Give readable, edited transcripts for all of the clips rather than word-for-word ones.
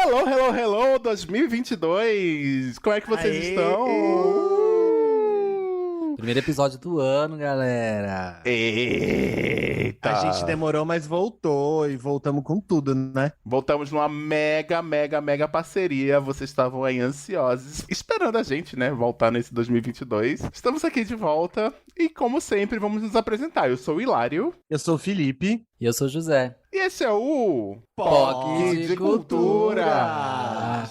Hello, hello, hello, 2022! Como é que vocês estão? Primeiro episódio do ano, galera. Eita! A gente demorou, mas voltou e voltamos com tudo, né? Voltamos numa mega parceria. Vocês estavam aí ansiosos, esperando a gente, né, voltar nesse 2022. Estamos aqui de volta e, como sempre, vamos nos apresentar. Eu sou o Hilário. Eu sou o Felipe. E eu sou o José. E esse é o POC de Cultura.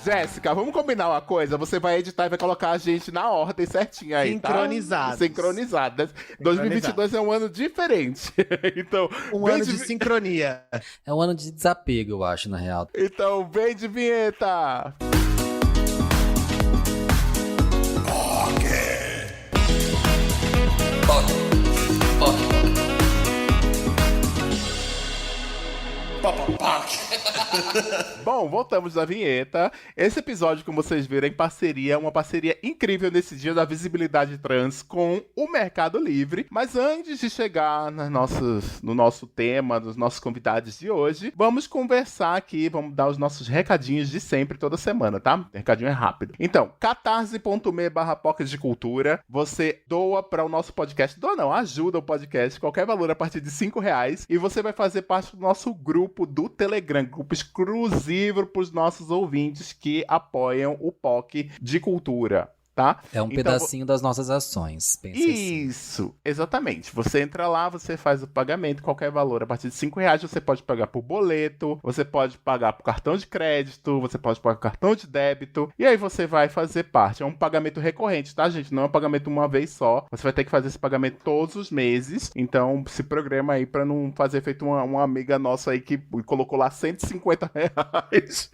Jéssica, vamos combinar uma coisa? Você vai editar e vai colocar a gente na ordem certinha aí, Sincronizados. tá? Sincronizadas. 2022 é um ano diferente. Então, Um ano de sincronia. É um ano de desapego, eu acho, na real. Então, vem de vinheta! Bom, voltamos da vinheta. Esse episódio, como vocês viram, é em parceria, uma parceria incrível nesse dia da visibilidade trans com o Mercado Livre. Mas antes de chegar no nosso tema, nos nossos convidados de hoje, vamos conversar aqui, vamos dar os nossos recadinhos de sempre, toda semana, tá? O recadinho é rápido. Então, catarse.me/pocket de cultura, você doa para o nosso podcast, doa não, ajuda o podcast, qualquer valor a partir de R$5, e você vai fazer parte do nosso grupo do Telegram, grupo exclusivo para os nossos ouvintes que apoiam o POC de Cultura. Tá? É um pedacinho das nossas ações. Pensa Isso, assim. Exatamente. Você entra lá, você faz o pagamento, qualquer valor. A partir de R$5, você pode pagar por boleto, você pode pagar por cartão de crédito, você pode pagar por cartão de débito, e aí você vai fazer parte. É um pagamento recorrente, tá, gente? Não é um pagamento uma vez só. Você vai ter que fazer esse pagamento todos os meses. Então, se programa aí pra não fazer feito uma amiga nossa aí que colocou lá R$150.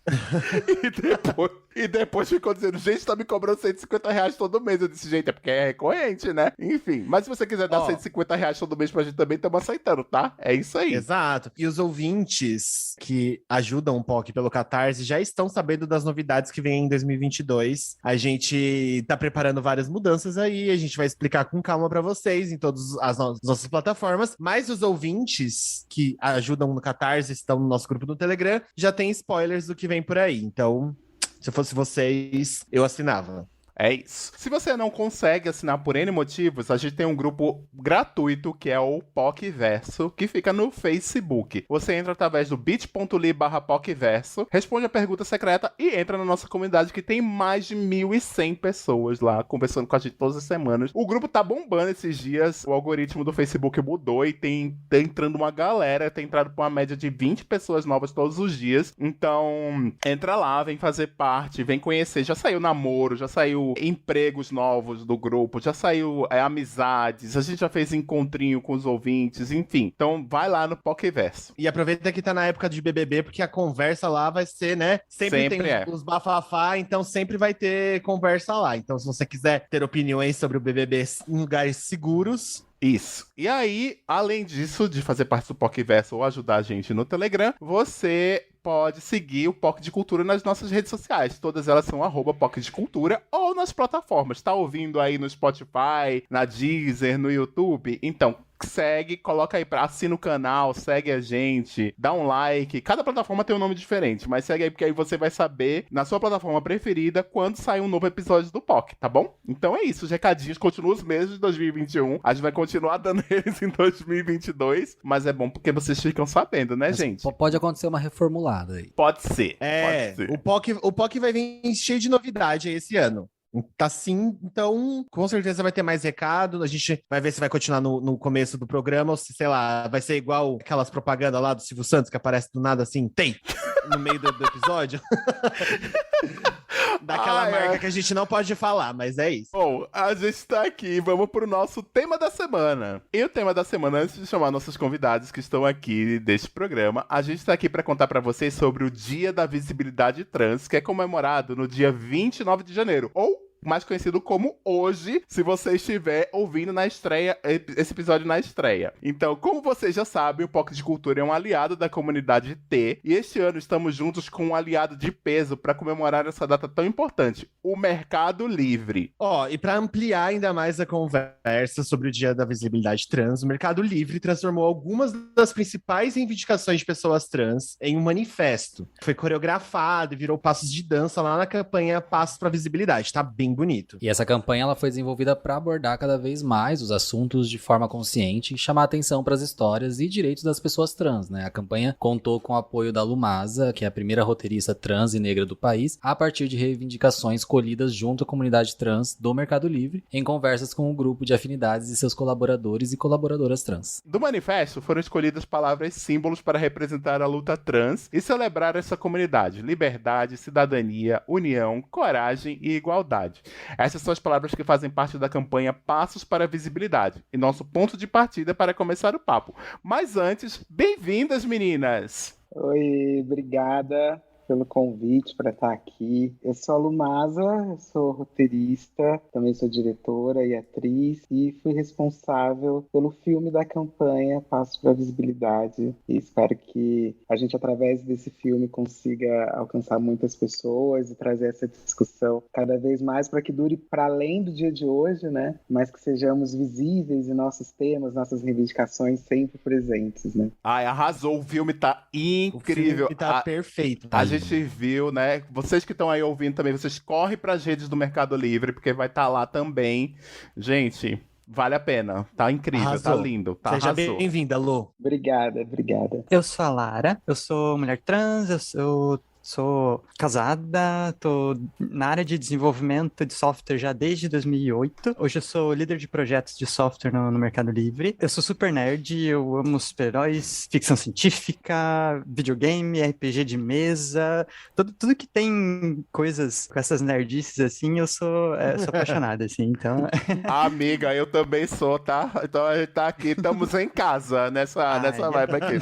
e depois ficou dizendo, gente, tá me cobrando R$150 todo mês. Eu disse, gente, é porque é recorrente, né? Enfim, mas se você quiser dar R$150 todo mês pra gente também, estamos aceitando, tá? É isso aí. Exato. E os ouvintes que ajudam um pouco pelo Catarse já estão sabendo das novidades que vem em 2022. A gente tá preparando várias mudanças aí, a gente vai explicar com calma pra vocês em todas as nossas plataformas, mas os ouvintes que ajudam no Catarse, estão no nosso grupo do Telegram, já tem spoilers do que vem por aí. Então, se eu fosse vocês, eu assinava. É isso. Se você não consegue assinar por N motivos, a gente tem um grupo gratuito que é o POCverso, que fica no Facebook. Você entra através do bit.ly/POCverso, responde a pergunta secreta e entra na nossa comunidade que tem mais de 1.100 pessoas lá conversando com a gente todas as semanas. O grupo tá bombando esses dias, o algoritmo do Facebook mudou e tá entrando uma galera, tem entrado com uma média de 20 pessoas novas todos os dias. Então, entra lá, vem fazer parte, vem conhecer. Já saiu namoro, já saiu empregos novos do grupo, já saiu amizades, a gente já fez encontrinho com os ouvintes, enfim. Então vai lá no POCverso. E aproveita que tá na época de BBB, porque a conversa lá vai ser, né? Sempre tem os bafafá, então sempre vai ter conversa lá. Então se você quiser ter opiniões sobre o BBB em lugares seguros... Isso. E aí, além disso, de fazer parte do POCverso ou ajudar a gente no Telegram, você pode seguir o POC de Cultura nas nossas redes sociais. Todas elas são @POC de Cultura ou nas plataformas. Tá ouvindo aí no Spotify, na Deezer, no YouTube? Então, segue, coloca aí assina o canal, segue a gente, dá um like. Cada plataforma tem um nome diferente, mas segue aí porque aí você vai saber na sua plataforma preferida quando sair um novo episódio do POC, tá bom? Então é isso, os recadinhos continuam os mesmos de 2021. A gente vai continuar dando eles em 2022, mas é bom porque vocês ficam sabendo, né, gente? Pode acontecer uma reformulada aí. Pode ser. Pode ser. O POC vai vir cheio de novidade aí esse ano. Tá sim, então com certeza vai ter mais recado. A gente vai ver se vai continuar no começo do programa ou se, sei lá, vai ser igual aquelas propagandas lá do Silvio Santos que aparece do nada assim, tem, no meio do episódio. Daquela marca que a gente não pode falar, mas é isso. Bom, a gente tá aqui, vamos pro nosso tema da semana. E o tema da semana, antes de chamar nossos convidados que estão aqui deste programa, a gente tá aqui pra contar pra vocês sobre o Dia da Visibilidade Trans, que é comemorado no dia 29 de janeiro, ou mais conhecido como Hoje, se você estiver ouvindo na estreia, esse episódio na estreia. Então, como vocês já sabem, o POC de Cultura é um aliado da comunidade T, e este ano estamos juntos com um aliado de peso para comemorar essa data tão importante, o Mercado Livre. E para ampliar ainda mais a conversa sobre o Dia da Visibilidade Trans, o Mercado Livre transformou algumas das principais reivindicações de pessoas trans em um manifesto. Foi coreografado e virou passos de dança lá na campanha Passos para Visibilidade. Tá bem bonito. E essa campanha ela foi desenvolvida para abordar cada vez mais os assuntos de forma consciente e chamar atenção para as histórias e direitos das pessoas trans, né? A campanha contou com o apoio da Lumasa, que é a primeira roteirista trans e negra do país, a partir de reivindicações colhidas junto à comunidade trans do Mercado Livre, em conversas com o grupo de afinidades e seus colaboradores e colaboradoras trans. Do manifesto foram escolhidas palavras símbolos para representar a luta trans e celebrar essa comunidade: liberdade, cidadania, união, coragem e igualdade. Essas são as palavras que fazem parte da campanha Passos para a Visibilidade e nosso ponto de partida para começar o papo. Mas antes, bem-vindas, meninas! Oi, obrigada pelo convite para estar aqui. Eu sou a Lumasa, eu sou roteirista, também sou diretora e atriz e fui responsável pelo filme da campanha Passos para a Visibilidade e espero que a gente, através desse filme, consiga alcançar muitas pessoas e trazer essa discussão cada vez mais para que dure para além do dia de hoje, né? Mas que sejamos visíveis e nossos temas, nossas reivindicações sempre presentes, né? Ai, arrasou, o filme tá incrível. O filme tá perfeito. A gente viu, né? Vocês que estão aí ouvindo também, vocês correm para as redes do Mercado Livre, porque vai estar lá também. Gente, vale a pena. Tá incrível, Arrasou. Tá lindo. Tá, Seja arrasou. bem-vinda, Lu. Obrigada. Eu sou a Lara, eu sou mulher trans, eu sou casada, tô na área de desenvolvimento de software já desde 2008. Hoje eu sou líder de projetos de software no Mercado Livre. Eu sou super nerd, eu amo super-heróis, ficção científica, videogame, RPG de mesa, tudo que tem coisas com essas nerdices assim, eu sou apaixonada, assim, então... Amiga, eu também sou, tá? Então a gente tá aqui, estamos em casa nessa vibe aqui.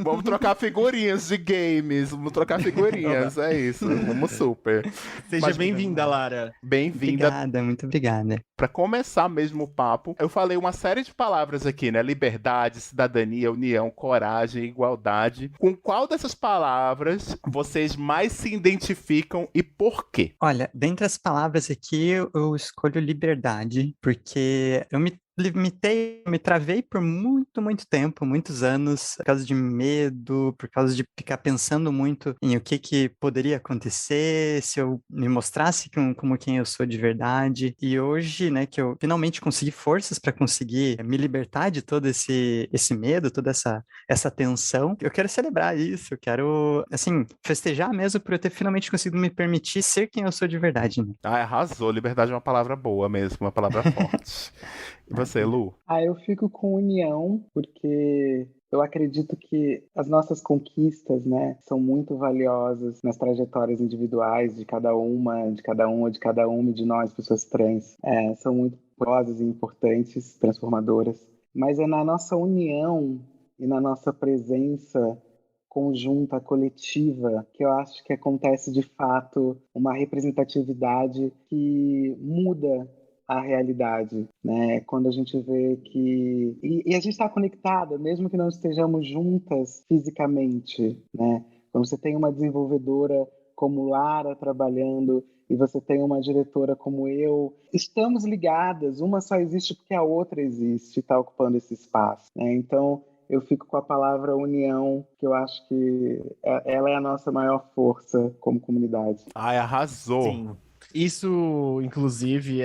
Vamos trocar figurinhas de games, vamos trocar figurinhas, é isso. Vamos super. Seja bem-vinda, Lara. Bem-vinda. Obrigada, muito obrigada. Pra começar mesmo o papo, eu falei uma série de palavras aqui, né? Liberdade, cidadania, união, coragem, igualdade. Com qual dessas palavras vocês mais se identificam e por quê? Olha, dentre as palavras aqui, eu escolho liberdade, porque eu me travei por muito tempo, muitos anos, por causa de medo, por causa de ficar pensando muito em o que poderia acontecer se eu me mostrasse como quem eu sou de verdade. E hoje, né, que eu finalmente consegui forças para conseguir me libertar de todo esse medo, toda essa tensão, eu quero celebrar isso, eu quero, assim, festejar mesmo por eu ter finalmente conseguido me permitir ser quem eu sou de verdade, né? Ah, arrasou. Liberdade é uma palavra boa mesmo, uma palavra forte. E você, Lu? Eu fico com união, porque eu acredito que as nossas conquistas, né, são muito valiosas nas trajetórias individuais de cada uma de nós, pessoas trans. São muito valiosas e importantes, transformadoras. Mas é na nossa união e na nossa presença conjunta, coletiva, que eu acho que acontece de fato uma representatividade que muda a realidade, né? Quando a gente vê que... E a gente está conectada, mesmo que não estejamos juntas fisicamente, né? Quando você tem uma desenvolvedora como Lara trabalhando e você tem uma diretora como eu, estamos ligadas, uma só existe porque a outra existe e está ocupando esse espaço, né? Então, eu fico com a palavra união, que eu acho que ela é a nossa maior força como comunidade. Ai, arrasou! Sim. Isso, inclusive,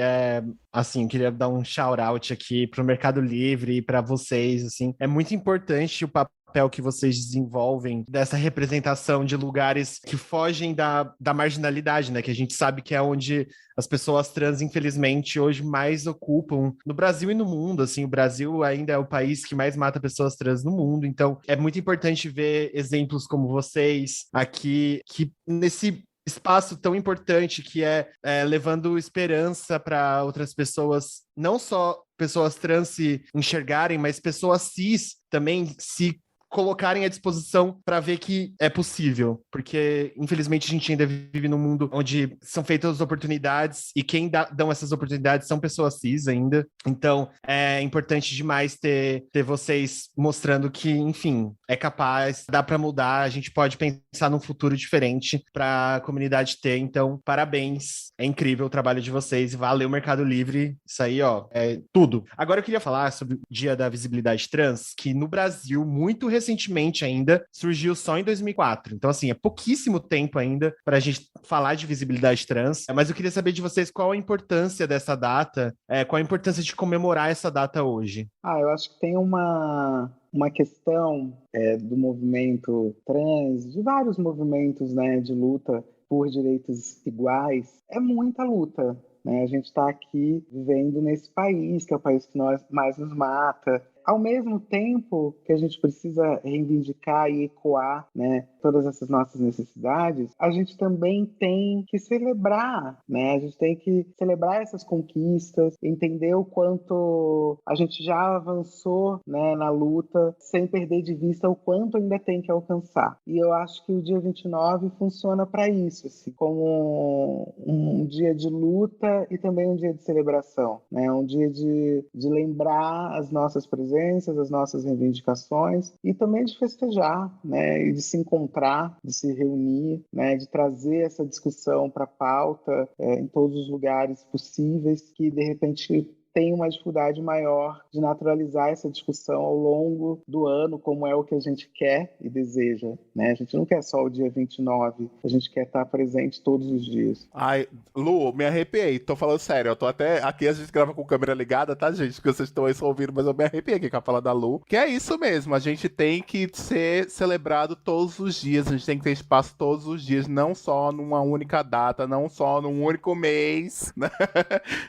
assim, queria dar um shout-out aqui para o Mercado Livre e para vocês, assim. É muito importante o papel que vocês desenvolvem dessa representação de lugares que fogem da marginalidade, né? Que a gente sabe que é onde as pessoas trans, infelizmente, hoje mais ocupam no Brasil e no mundo, assim. O Brasil ainda é o país que mais mata pessoas trans no mundo, então é muito importante ver exemplos como vocês aqui, que nesse espaço tão importante que é levando esperança para outras pessoas, não só pessoas trans se enxergarem, mas pessoas cis também se colocarem à disposição para ver que é possível. Porque, infelizmente, a gente ainda vive num mundo onde são feitas oportunidades e quem dão essas oportunidades são pessoas cis ainda. Então, é importante demais ter vocês mostrando que, enfim, é capaz, dá para mudar, a gente pode pensar num futuro diferente para a comunidade ter. Então, parabéns. É incrível o trabalho de vocês. Valeu, Mercado Livre. Isso aí, ó, é tudo. Agora eu queria falar sobre o Dia da Visibilidade Trans, que no Brasil, muito recentemente ainda, surgiu só em 2004. Então, assim, é pouquíssimo tempo ainda para a gente falar de visibilidade trans. Mas eu queria saber de vocês qual a importância dessa data, qual a importância de comemorar essa data hoje. Eu acho que tem uma questão do movimento trans, de vários movimentos, né, de luta por direitos iguais, é muita luta, né? A gente está aqui vivendo nesse país, que é o país que mais nos mata. Ao mesmo tempo que a gente precisa reivindicar e ecoar, né, todas essas nossas necessidades, a gente também tem que celebrar, né? A gente tem que celebrar essas conquistas, entender o quanto a gente já avançou, né, na luta, sem perder de vista o quanto ainda tem que alcançar. E eu acho que o dia 29 funciona para isso, assim, como um dia de luta e também um dia de celebração, né? Um dia de lembrar as nossas presenças, as nossas reivindicações e também de festejar, né? E de se encontrar, de se reunir, né? De trazer essa discussão para a pauta em todos os lugares possíveis que, de repente, tem uma dificuldade maior de naturalizar essa discussão ao longo do ano, como é o que a gente quer e deseja, né? A gente não quer só o dia 29, a gente quer estar presente todos os dias. Ai, Lu, me arrepiei, tô falando sério, eu tô até, aqui a gente grava com câmera ligada, tá, gente, que vocês estão aí só ouvindo, mas eu me arrepiei aqui com a fala da Lu, que é isso mesmo, a gente tem que ser celebrado todos os dias, a gente tem que ter espaço todos os dias, não só numa única data, não só num único mês, né?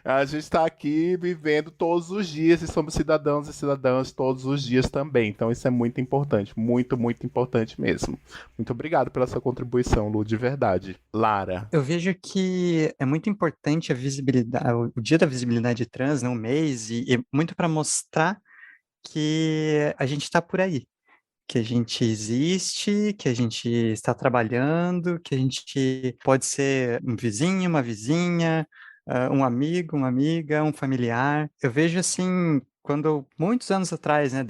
A gente tá aqui vivendo todos os dias e somos cidadãos e cidadãs todos os dias também. Então isso é muito importante, muito, muito importante mesmo. Muito obrigado pela sua contribuição, Lu, de verdade. Lara. Eu vejo que é muito importante a visibilidade, o Dia da Visibilidade Trans, né, um mês, e muito para mostrar que a gente está por aí, que a gente existe, que a gente está trabalhando, que a gente pode ser um vizinho, uma vizinha, um amigo, uma amiga, um familiar. Eu vejo assim, quando muitos anos atrás, né,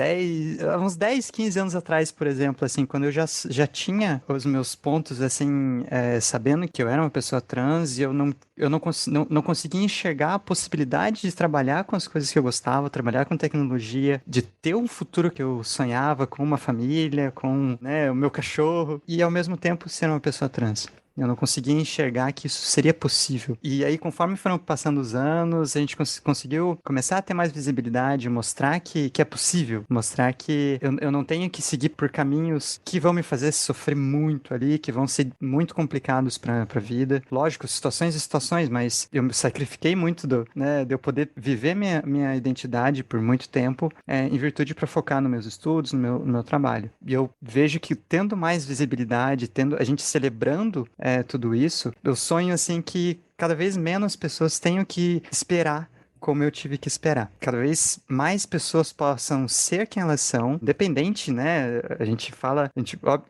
uns 10, 15 anos atrás, por exemplo, assim, quando eu já tinha os meus pontos, assim, sabendo que eu era uma pessoa trans e eu não conseguia enxergar a possibilidade de trabalhar com as coisas que eu gostava, trabalhar com tecnologia, de ter um futuro que eu sonhava com uma família, com, né, o meu cachorro, e ao mesmo tempo ser uma pessoa trans. Eu não conseguia enxergar que isso seria possível. E aí, conforme foram passando os anos, a gente conseguiu começar a ter mais visibilidade, mostrar que é possível, mostrar que eu não tenho que seguir por caminhos que vão me fazer sofrer muito ali, que vão ser muito complicados para a vida. Lógico, situações e situações, mas eu me sacrifiquei muito de eu poder viver minha identidade por muito tempo, em virtude para focar nos meus estudos, no meu trabalho. E eu vejo que tendo mais visibilidade, a gente celebrando tudo isso, eu sonho assim que cada vez menos pessoas tenham que esperar como eu tive que esperar. Cada vez mais pessoas possam ser quem elas são, independente, né?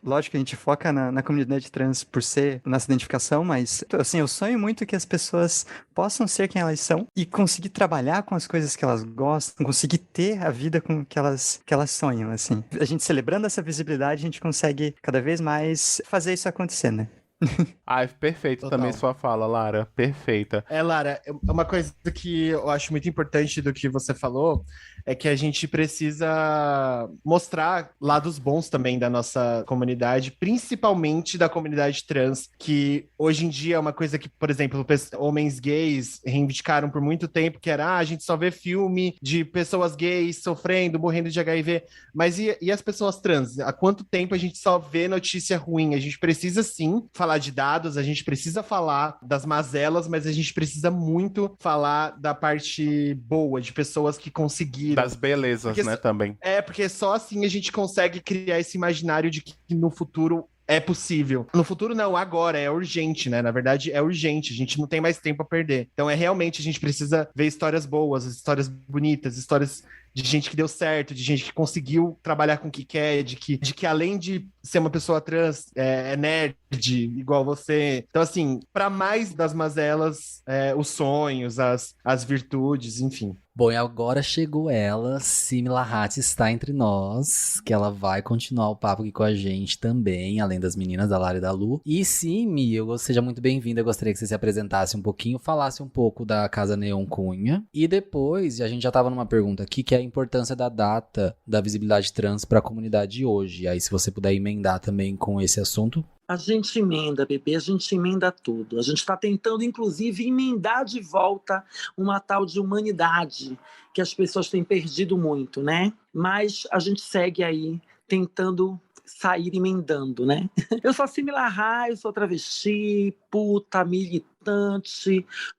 Lógico que a gente foca na comunidade trans por ser nossa identificação, mas, assim, eu sonho muito que as pessoas possam ser quem elas são e conseguir trabalhar com as coisas que elas gostam, conseguir ter a vida com que elas sonham, assim. A gente celebrando essa visibilidade, a gente consegue cada vez mais fazer isso acontecer, né? Ai, perfeito. Total. Também sua fala, Lara. Perfeita. Lara, uma coisa que eu acho muito importante do que você falou é que a gente precisa mostrar lados bons também da nossa comunidade, principalmente da comunidade trans, que hoje em dia é uma coisa que, por exemplo, homens gays reivindicaram por muito tempo, que era, a gente só vê filme de pessoas gays sofrendo, morrendo de HIV, mas e as pessoas trans? Há quanto tempo a gente só vê notícia ruim? A gente precisa sim falar de dados, a gente precisa falar das mazelas, mas a gente precisa muito falar da parte boa, de pessoas que conseguiram. Das belezas, Porque né, também. Porque só assim a gente consegue criar esse imaginário de que no futuro é possível. No futuro não, agora, é urgente, né? Na verdade, é urgente, a gente não tem mais tempo a perder. Então realmente, a gente precisa ver histórias boas, histórias bonitas, histórias de gente que deu certo, de gente que conseguiu trabalhar com o que quer, de que além de ser uma pessoa trans, é nerd, igual você. Então, assim, para mais das mazelas, os sonhos, as virtudes, enfim. Bom, e agora chegou ela, Simi Lahati está entre nós, que ela vai continuar o papo aqui com a gente também, além das meninas da Lara e da Lu. E Simi, seja muito bem-vinda, eu gostaria que você se apresentasse um pouquinho, falasse um pouco da Casa Neon Cunha. E depois, a gente já estava numa pergunta aqui, que é a importância da data da visibilidade trans para a comunidade hoje. Aí, se você puder emendar também com esse assunto. A gente emenda, bebê, a gente emenda tudo. A gente está tentando, inclusive, emendar de volta uma tal de humanidade que as pessoas têm perdido muito, né? Mas a gente segue aí tentando sair emendando, né? Eu sou Simi Lahati, eu sou travesti, puta, militante,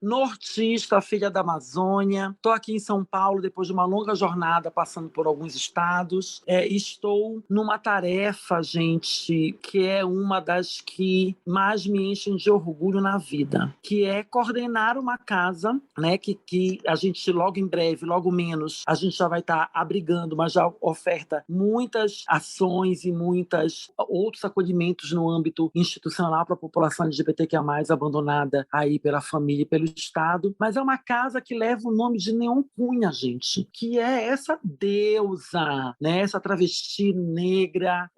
nortista, filha da Amazônia. Estou aqui em São Paulo depois de uma longa jornada passando por alguns estados. Estou numa tarefa, gente, que é uma das que mais me enchem de orgulho na vida, que é coordenar uma casa, né, que a gente logo em breve, logo menos, a gente já vai estar abrigando, mas já oferta muitas ações e muitos outros acolhimentos no âmbito institucional para a população LGBTQIA+, abandonada aí pela família e pelo Estado, mas é uma casa que leva o nome de Neon Cunha, gente, que é essa deusa, né, essa travesti negra,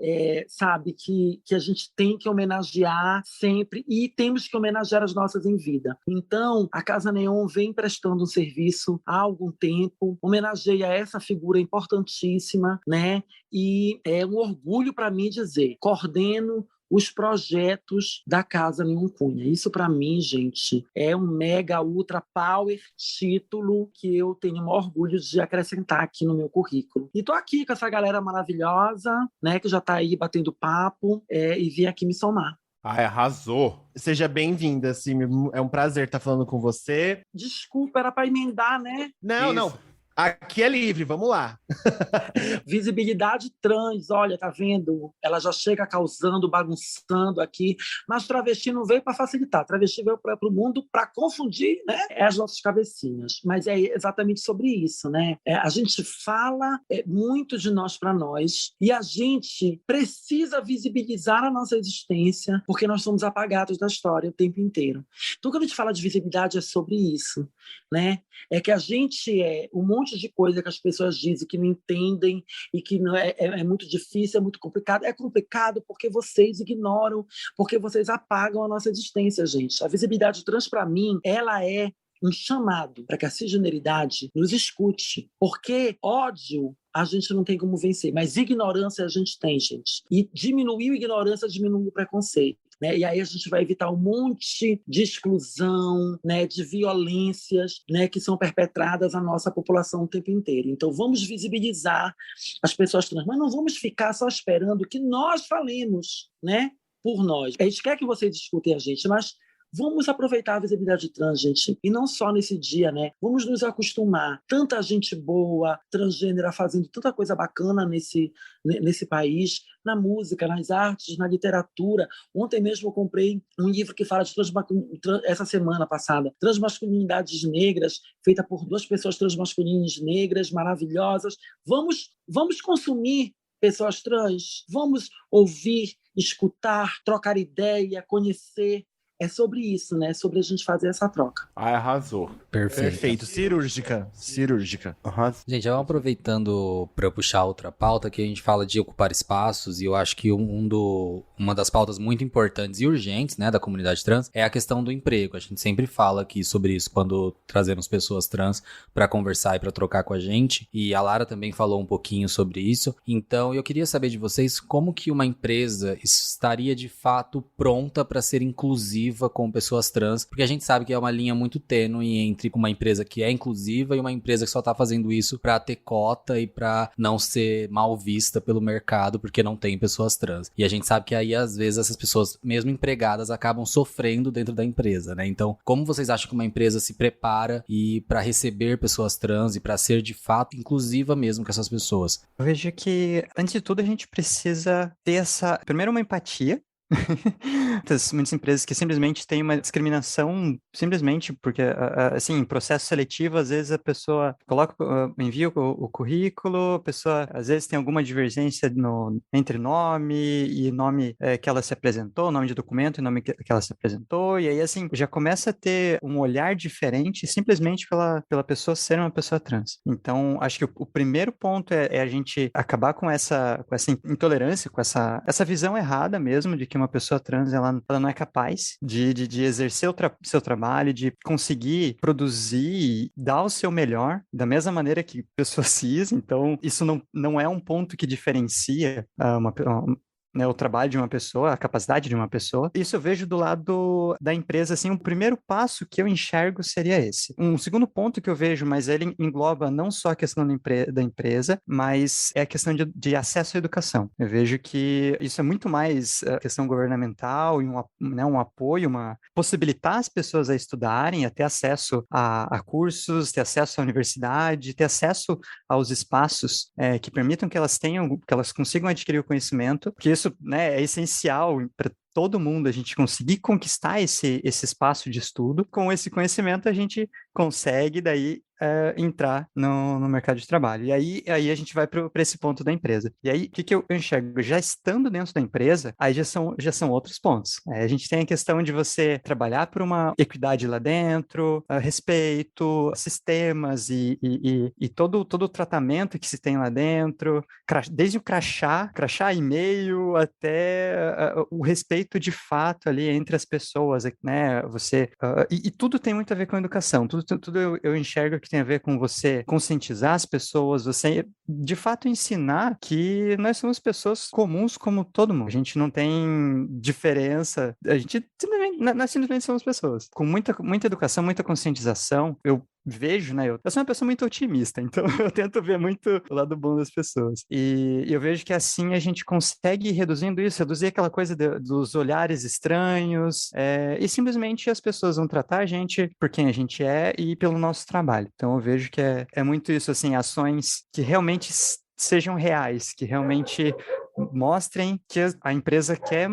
sabe, que a gente tem que homenagear sempre e temos que homenagear as nossas em vida. Então, a Casa Neon vem prestando um serviço há algum tempo, homenageia essa figura importantíssima, né, e é um orgulho para mim dizer, coordeno os projetos da Casa Neon Cunha. Isso, para mim, gente, é um mega, ultra power título que eu tenho o maior orgulho de acrescentar aqui no meu currículo. E tô aqui com essa galera maravilhosa, né, que já tá aí batendo papo, e vim aqui me somar. Ai, arrasou. Seja bem-vinda, Simi. É um prazer estar falando com você. Desculpa, era para emendar, né? Não, não. Aqui é livre, vamos lá. Visibilidade trans, olha, tá vendo? Ela já chega causando, bagunçando aqui, mas travesti não veio para facilitar, travesti veio para o mundo para confundir, né, as nossas cabecinhas. Mas é exatamente sobre isso, né? A gente fala muito de nós para nós e a gente precisa visibilizar a nossa existência porque nós somos apagados da história o tempo inteiro. Então, quando a gente fala de visibilidade, é sobre isso, né? É que a gente um monte de coisa que as pessoas dizem que não entendem e que não é muito difícil, é muito complicado. É complicado porque vocês ignoram, porque vocês apagam a nossa existência, gente. A visibilidade trans, para mim, ela é um chamado para que a cisgeneridade nos escute, porque ódio a gente não tem como vencer, mas ignorância a gente tem, gente. E diminuir a ignorância diminui o preconceito. Né? E aí a gente vai evitar um monte de exclusão, né, de violências, né, que são perpetradas à nossa população o tempo inteiro. Então vamos visibilizar as pessoas trans, mas não vamos ficar só esperando que nós falemos, né, por nós. A gente quer que vocês escutem a gente, mas vamos aproveitar a visibilidade trans, gente, e não só nesse dia, né? Vamos nos acostumar. Tanta gente boa, transgênera, fazendo tanta coisa bacana nesse país, na música, nas artes, na literatura. Ontem mesmo eu comprei um livro que fala de essa semana passada, transmasculinidades negras, feita por 2 pessoas transmasculinas negras, maravilhosas. Vamos consumir pessoas trans, vamos ouvir, escutar, trocar ideia, conhecer. É sobre isso, né? Sobre a gente fazer essa troca. Ai, arrasou. Perfeito. Cirúrgica. Arrasou. Gente, vamos aproveitando para puxar outra pauta, que a gente fala de ocupar espaços, e eu acho que uma das pautas muito importantes e urgentes, né, da comunidade trans é a questão do emprego. A gente sempre fala aqui sobre isso quando trazemos pessoas trans para conversar e para trocar com a gente, e a Lara também falou um pouquinho sobre isso. Então, eu queria saber de vocês como que uma empresa estaria de fato pronta para ser inclusiva com pessoas trans, porque a gente sabe que é uma linha muito tênue entre uma empresa que é inclusiva e uma empresa que só tá fazendo isso pra ter cota e pra não ser mal vista pelo mercado porque não tem pessoas trans. E a gente sabe que aí, às vezes, essas pessoas, mesmo empregadas, acabam sofrendo dentro da empresa, né? Então, como vocês acham que uma empresa se prepara pra receber pessoas trans e pra ser, de fato, inclusiva mesmo com essas pessoas? Eu vejo que, antes de tudo, a gente precisa ter primeiro, uma empatia, Muitas empresas que simplesmente têm uma discriminação, simplesmente porque, assim, em processo seletivo, às vezes a pessoa envia o currículo, a pessoa às vezes tem alguma divergência entre nome e nome que ela se apresentou, nome de documento e nome que ela se apresentou, e aí, assim, já começa a ter um olhar diferente simplesmente pela pessoa ser uma pessoa trans. Então, acho que o primeiro ponto é a gente acabar com essa intolerância, com essa visão errada mesmo de que uma pessoa trans ela não é capaz de exercer seu trabalho, de conseguir produzir, dar o seu melhor, da mesma maneira que pessoas cis. Então, isso não é um ponto que diferencia né, o trabalho de uma pessoa, a capacidade de uma pessoa. Isso eu vejo do lado da empresa, assim, o primeiro passo que eu enxergo seria esse. Um segundo ponto que eu vejo, mas ele engloba não só a questão da empresa, mas é a questão de acesso à educação. Eu vejo que isso é muito mais a questão governamental e um apoio, possibilitar as pessoas a estudarem, a ter acesso a cursos, ter acesso à universidade, ter acesso aos espaços que permitam que elas consigam adquirir o conhecimento, porque isso, né, é essencial para todo mundo, a gente conseguir conquistar esse espaço de estudo. Com esse conhecimento, a gente consegue daí entrar no mercado de trabalho. E aí a gente vai para esse ponto da empresa. E aí, o que eu enxergo? Já estando dentro da empresa, aí já são outros pontos. A gente tem a questão de você trabalhar por uma equidade lá dentro, respeito, sistemas e todo o tratamento que se tem lá dentro, desde o crachá e-mail até o respeito de fato ali entre as pessoas, né? E tudo tem muito a ver com a educação. Tudo eu enxergo que tem a ver com você conscientizar as pessoas, você de fato ensinar que nós somos pessoas comuns como todo mundo. A gente não tem diferença. Nós simplesmente somos pessoas. Com muita educação, muita conscientização, eu vejo, né? Eu sou uma pessoa muito otimista, então eu tento ver muito o lado bom das pessoas. E eu vejo que assim a gente consegue ir reduzindo isso, reduzir aquela coisa dos olhares estranhos, e simplesmente as pessoas vão tratar a gente por quem a gente é e pelo nosso trabalho. Então eu vejo que é muito isso, assim, ações que realmente sejam reais, que realmente mostrem que a empresa quer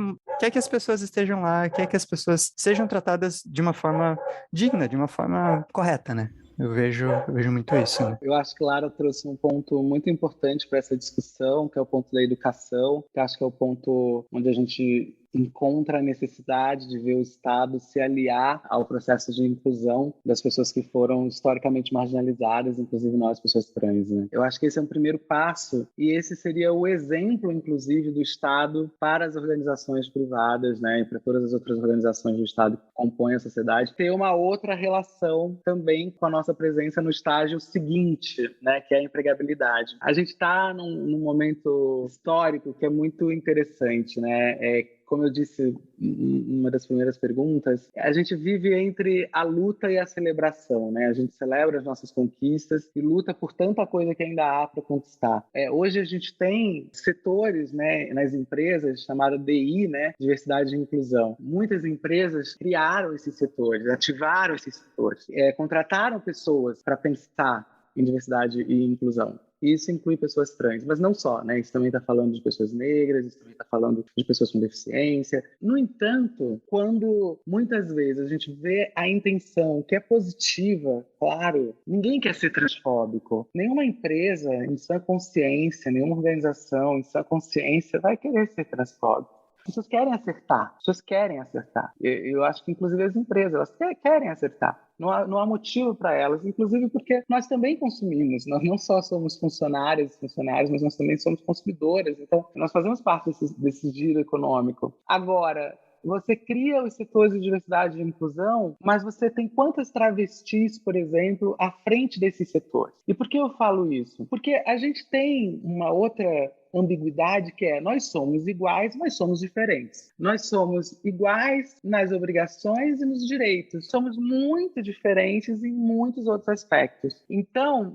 que as pessoas estejam lá, quer que as pessoas sejam tratadas de uma forma digna, de uma forma correta, né? Eu vejo muito isso, né? Eu acho que Lara trouxe um ponto muito importante para essa discussão, que é o ponto da educação, que acho que é o ponto onde a gente encontra a necessidade de ver o Estado se aliar ao processo de inclusão das pessoas que foram historicamente marginalizadas, inclusive nós, pessoas trans, né? Eu acho que esse é um primeiro passo e esse seria o exemplo, inclusive, do Estado para as organizações privadas, né, e para todas as outras organizações do Estado que compõem a sociedade, ter uma outra relação também com a nossa presença no estágio seguinte, né, que é a empregabilidade. A gente está num momento histórico que é muito interessante, né? Como eu disse em uma das primeiras perguntas, a gente vive entre a luta e a celebração, né? A gente celebra as nossas conquistas e luta por tanta coisa que ainda há para conquistar. Hoje a gente tem setores, né, nas empresas chamada DI, né, diversidade e inclusão. Muitas empresas criaram esses setores, ativaram esses setores, contrataram pessoas para pensar em diversidade e inclusão. Isso inclui pessoas trans, mas não só, né? Isso também está falando de pessoas negras, isso também está falando de pessoas com deficiência. No entanto, quando muitas vezes a gente vê a intenção que é positiva, claro, ninguém quer ser transfóbico. Nenhuma empresa em sua consciência, nenhuma organização em sua consciência vai querer ser transfóbico. As pessoas querem acertar. Eu acho que, inclusive, as empresas, elas querem acertar. Não há motivo para elas, inclusive porque nós também consumimos. Nós não só somos funcionários, mas nós também somos consumidoras. Então, nós fazemos parte desse giro econômico. Agora, você cria os setores de diversidade e inclusão, mas você tem quantas travestis, por exemplo, à frente desses setores? E por que eu falo isso? Porque a gente tem uma outra ambiguidade que é: nós somos iguais, mas somos diferentes. Nós somos iguais nas obrigações e nos direitos. Somos muito diferentes em muitos outros aspectos. Então,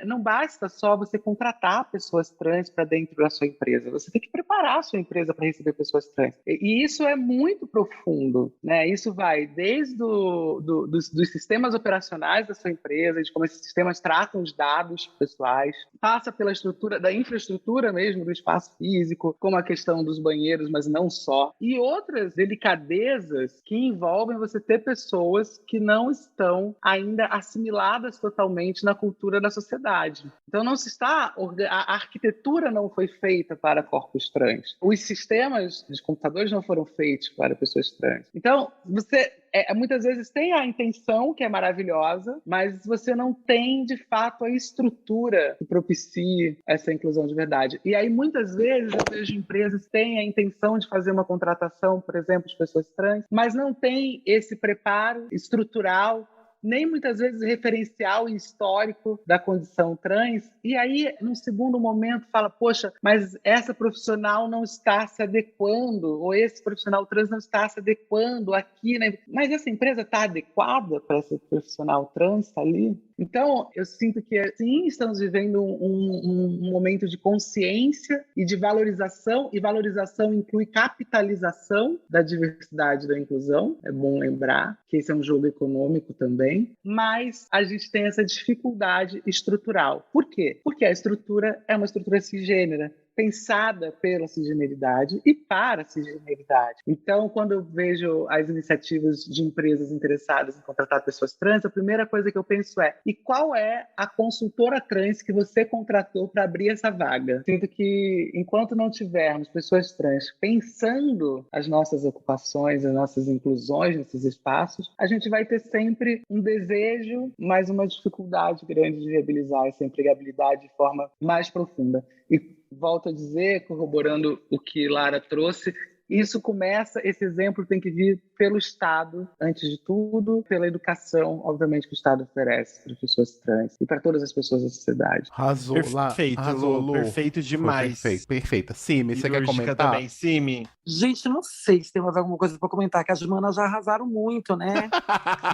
não basta só você contratar pessoas trans para dentro da sua empresa. Você tem que preparar a sua empresa para receber pessoas trans. E isso é muito profundo, né? Isso vai desde dos sistemas operacionais da sua empresa, de como esses sistemas tratam os dados pessoais, passa pela estrutura da infraestrutura estrutura mesmo do espaço físico, como a questão dos banheiros, mas não só. E outras delicadezas que envolvem você ter pessoas que não estão ainda assimiladas totalmente na cultura da sociedade. Então não se está, a arquitetura não foi feita para corpos trans. Os sistemas de computadores não foram feitos para pessoas trans. Então você muitas vezes tem a intenção, que é maravilhosa, mas você não tem, de fato, a estrutura que propicie essa inclusão de verdade. E aí, muitas vezes, eu vejo empresas que têm a intenção de fazer uma contratação, por exemplo, de pessoas trans, mas não tem esse preparo estrutural, nem muitas vezes referencial e histórico da condição trans, e aí, num segundo momento, fala, poxa, mas essa profissional não está se adequando, ou esse profissional trans não está se adequando aqui, né? Mas essa empresa está adequada para esse profissional trans estar ali? Então, eu sinto que, sim, estamos vivendo um momento de consciência e de valorização, e valorização inclui capitalização da diversidade e da inclusão, é bom lembrar que esse é um jogo econômico também, mas a gente tem essa dificuldade estrutural. Por quê? Porque a estrutura é uma estrutura cisgênera, pensada pela cisgeneridade e para a cisgeneridade. Então, quando eu vejo as iniciativas de empresas interessadas em contratar pessoas trans, a primeira coisa que eu penso é: e qual é a consultora trans que você contratou para abrir essa vaga? Sinto que, enquanto não tivermos pessoas trans pensando as nossas ocupações, as nossas inclusões nesses espaços, a gente vai ter sempre um desejo, mas uma dificuldade grande de viabilizar essa empregabilidade de forma mais profunda. E volto a dizer, corroborando o que Lara trouxe, esse exemplo tem que vir pelo Estado, antes de tudo, pela educação, obviamente, que o Estado oferece para pessoas trans e para todas as pessoas da sociedade. Arrasou, Perfeito, arrasou, Lu. perfeito demais. Perfeito, perfeita. Simi, você quer Cirúrgica comentar? também, Simi. Gente, não sei se tem mais alguma coisa para comentar, que as manas já arrasaram muito, né?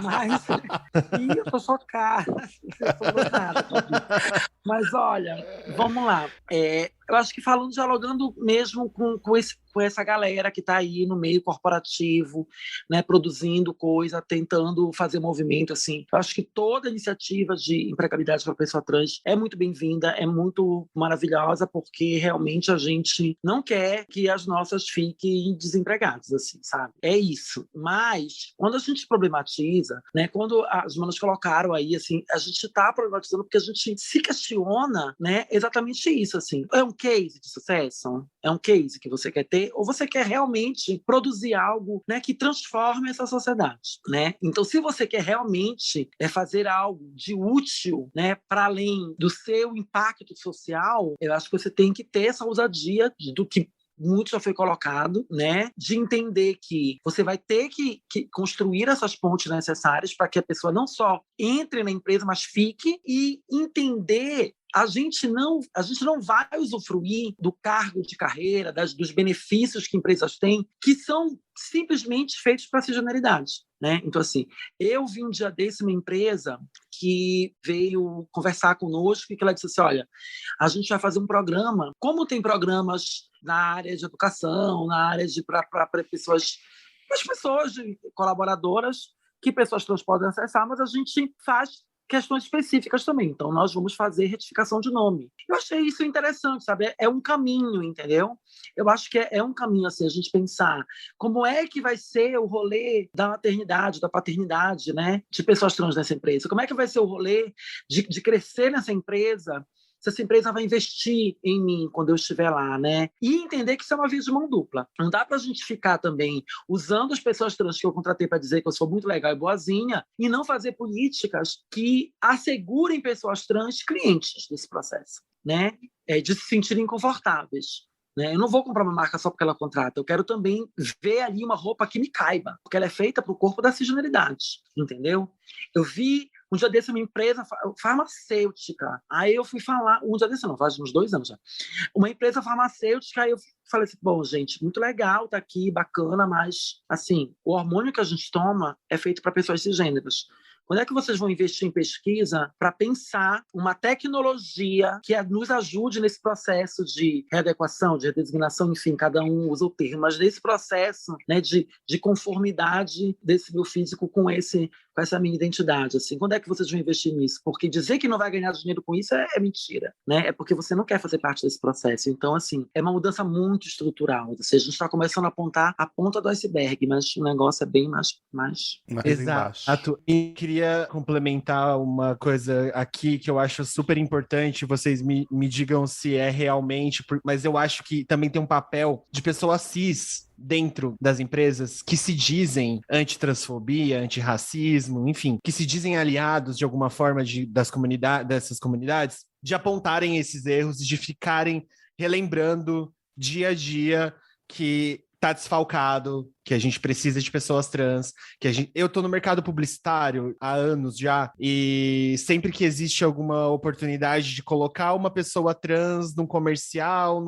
Mas eu tô chocada. Não falou nada, mas olha, vamos lá. Eu acho que falando, dialogando mesmo com essa galera que está aí no meio corporativo, né, produzindo coisa, tentando fazer movimento, assim. Eu acho que toda iniciativa de empregabilidade para a pessoa trans é muito bem-vinda, é muito maravilhosa, porque realmente a gente não quer que as nossas fiquem desempregadas, assim, sabe? É isso. Mas, quando a gente problematiza, né, quando as manas colocaram aí, assim, a gente está problematizando porque a gente se questiona, né, exatamente isso, assim. É um case de sucesso? É um case que você quer ter? Ou você quer realmente produzir algo, né, que transforme essa sociedade, né? Então, se você quer realmente fazer algo de útil, né, para além do seu impacto social, eu acho que você tem que ter essa ousadia do que muito já foi colocado, né, de entender que você vai ter que construir essas pontes necessárias para que a pessoa não só entre na empresa, mas fique, e entender a gente não vai usufruir do cargo de carreira, dos benefícios que empresas têm, que são simplesmente feitos para a cisgeneridade, né? Então, assim, eu vi um dia desse uma empresa que veio conversar conosco e que ela disse assim, olha, a gente vai fazer um programa, como tem programas na área de educação, na área para pessoas colaboradoras, que pessoas trans podem acessar, mas a gente faz questões específicas também. Então, nós vamos fazer retificação de nome. Eu achei isso interessante, sabe? É um caminho, entendeu? Eu acho que é um caminho, assim, a gente pensar como é que vai ser o rolê da maternidade, da paternidade, né? De pessoas trans nessa empresa. Como é que vai ser o rolê de crescer nessa empresa, se essa empresa vai investir em mim quando eu estiver lá, né? E entender que isso é uma via de mão dupla. Não dá para a gente ficar também usando as pessoas trans que eu contratei para dizer que eu sou muito legal e boazinha e não fazer políticas que assegurem pessoas trans clientes desse processo, né? De se sentirem confortáveis. Né? Eu não vou comprar uma marca só porque ela contrata. Eu quero também ver ali uma roupa que me caiba, porque ela é feita para o corpo da cisgeneridade, entendeu? Eu vi um dia desse uma empresa farmacêutica. Aí eu fui falar, um dia desse não, faz uns 2 anos já. Uma empresa farmacêutica, aí eu falei assim, bom, gente, muito legal, tá aqui, bacana, mas, assim, o hormônio que a gente toma é feito para pessoas cisgêneras. Quando é que vocês vão investir em pesquisa para pensar uma tecnologia que nos ajude nesse processo de readequação, de redesignação, enfim, cada um usa o termo, mas nesse processo, né, de conformidade desse meu físico com essa minha identidade, assim, quando é que vocês vão investir nisso? Porque dizer que não vai ganhar dinheiro com isso é mentira, né? É porque você não quer fazer parte desse processo. Então, assim, é uma mudança muito estrutural. Ou seja, a gente está começando a apontar a ponta do iceberg, mas o negócio é bem mais embaixo. Exato. E queria complementar uma coisa aqui que eu acho super importante, vocês me digam se é realmente, mas eu acho que também tem um papel de pessoa cis dentro das empresas que se dizem antitransfobia, antirracismo, enfim, que se dizem aliados de alguma forma dessas comunidades, de apontarem esses erros e de ficarem relembrando dia a dia que tá desfalcado, que a gente precisa de pessoas trans, eu tô no mercado publicitário há anos já, e sempre que existe alguma oportunidade de colocar uma pessoa trans num comercial,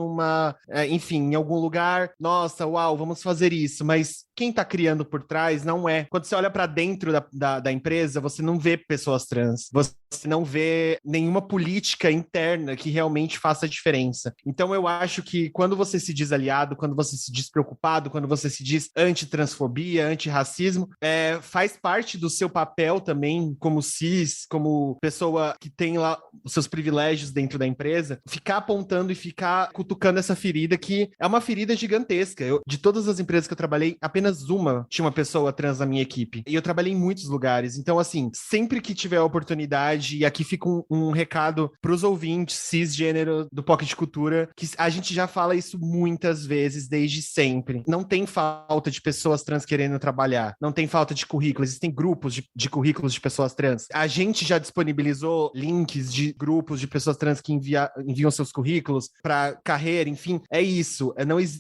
enfim, em algum lugar, nossa, uau, vamos fazer isso, mas quem tá criando por trás não é. Quando você olha para dentro da empresa, você não vê pessoas trans, você não vê nenhuma política interna que realmente faça diferença. Então eu acho que quando você se diz aliado, quando você se diz preocupado, quando você se diz antitransfobia, antirracismo, faz parte do seu papel também como cis, como pessoa que tem lá os seus privilégios dentro da empresa, ficar apontando e ficar cutucando essa ferida que é uma ferida gigantesca. De todas as empresas que eu trabalhei, apenas uma tinha uma pessoa trans na minha equipe. E eu trabalhei em muitos lugares. Então, assim, sempre que tiver a oportunidade, e aqui fica um recado para os ouvintes cisgênero do Pocket Cultura, que a gente já fala isso muitas vezes, desde sempre. Não tem falta de pessoas trans querendo trabalhar. Não tem falta de currículos. Existem grupos de currículos de pessoas trans. A gente já disponibilizou links de grupos de pessoas trans que enviam seus currículos para carreira, enfim. É isso.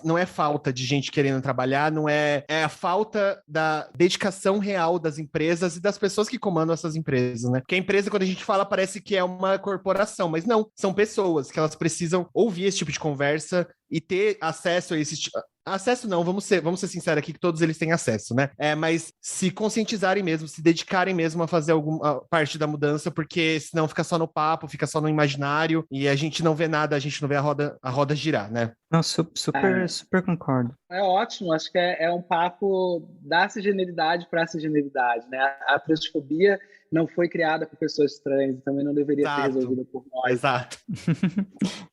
Não é falta de gente querendo trabalhar, não é a falta da dedicação real das empresas e das pessoas que comandam essas empresas, né? Porque a empresa, quando a gente fala, parece que é uma corporação, mas não. São pessoas que elas precisam ouvir esse tipo de conversa e ter acesso a esse acesso não, vamos ser sinceros aqui que todos eles têm acesso, né? Mas se conscientizarem mesmo, se dedicarem mesmo a fazer alguma parte da mudança, porque senão fica só no papo, fica só no imaginário e a gente não vê nada, a gente não vê a roda girar, né? Não, super concordo. É ótimo, acho que é um papo da cisgeneridade para a cisgeneridade, né? A transfobia não foi criada por pessoas trans, também não deveria ser resolvida por nós. Exato.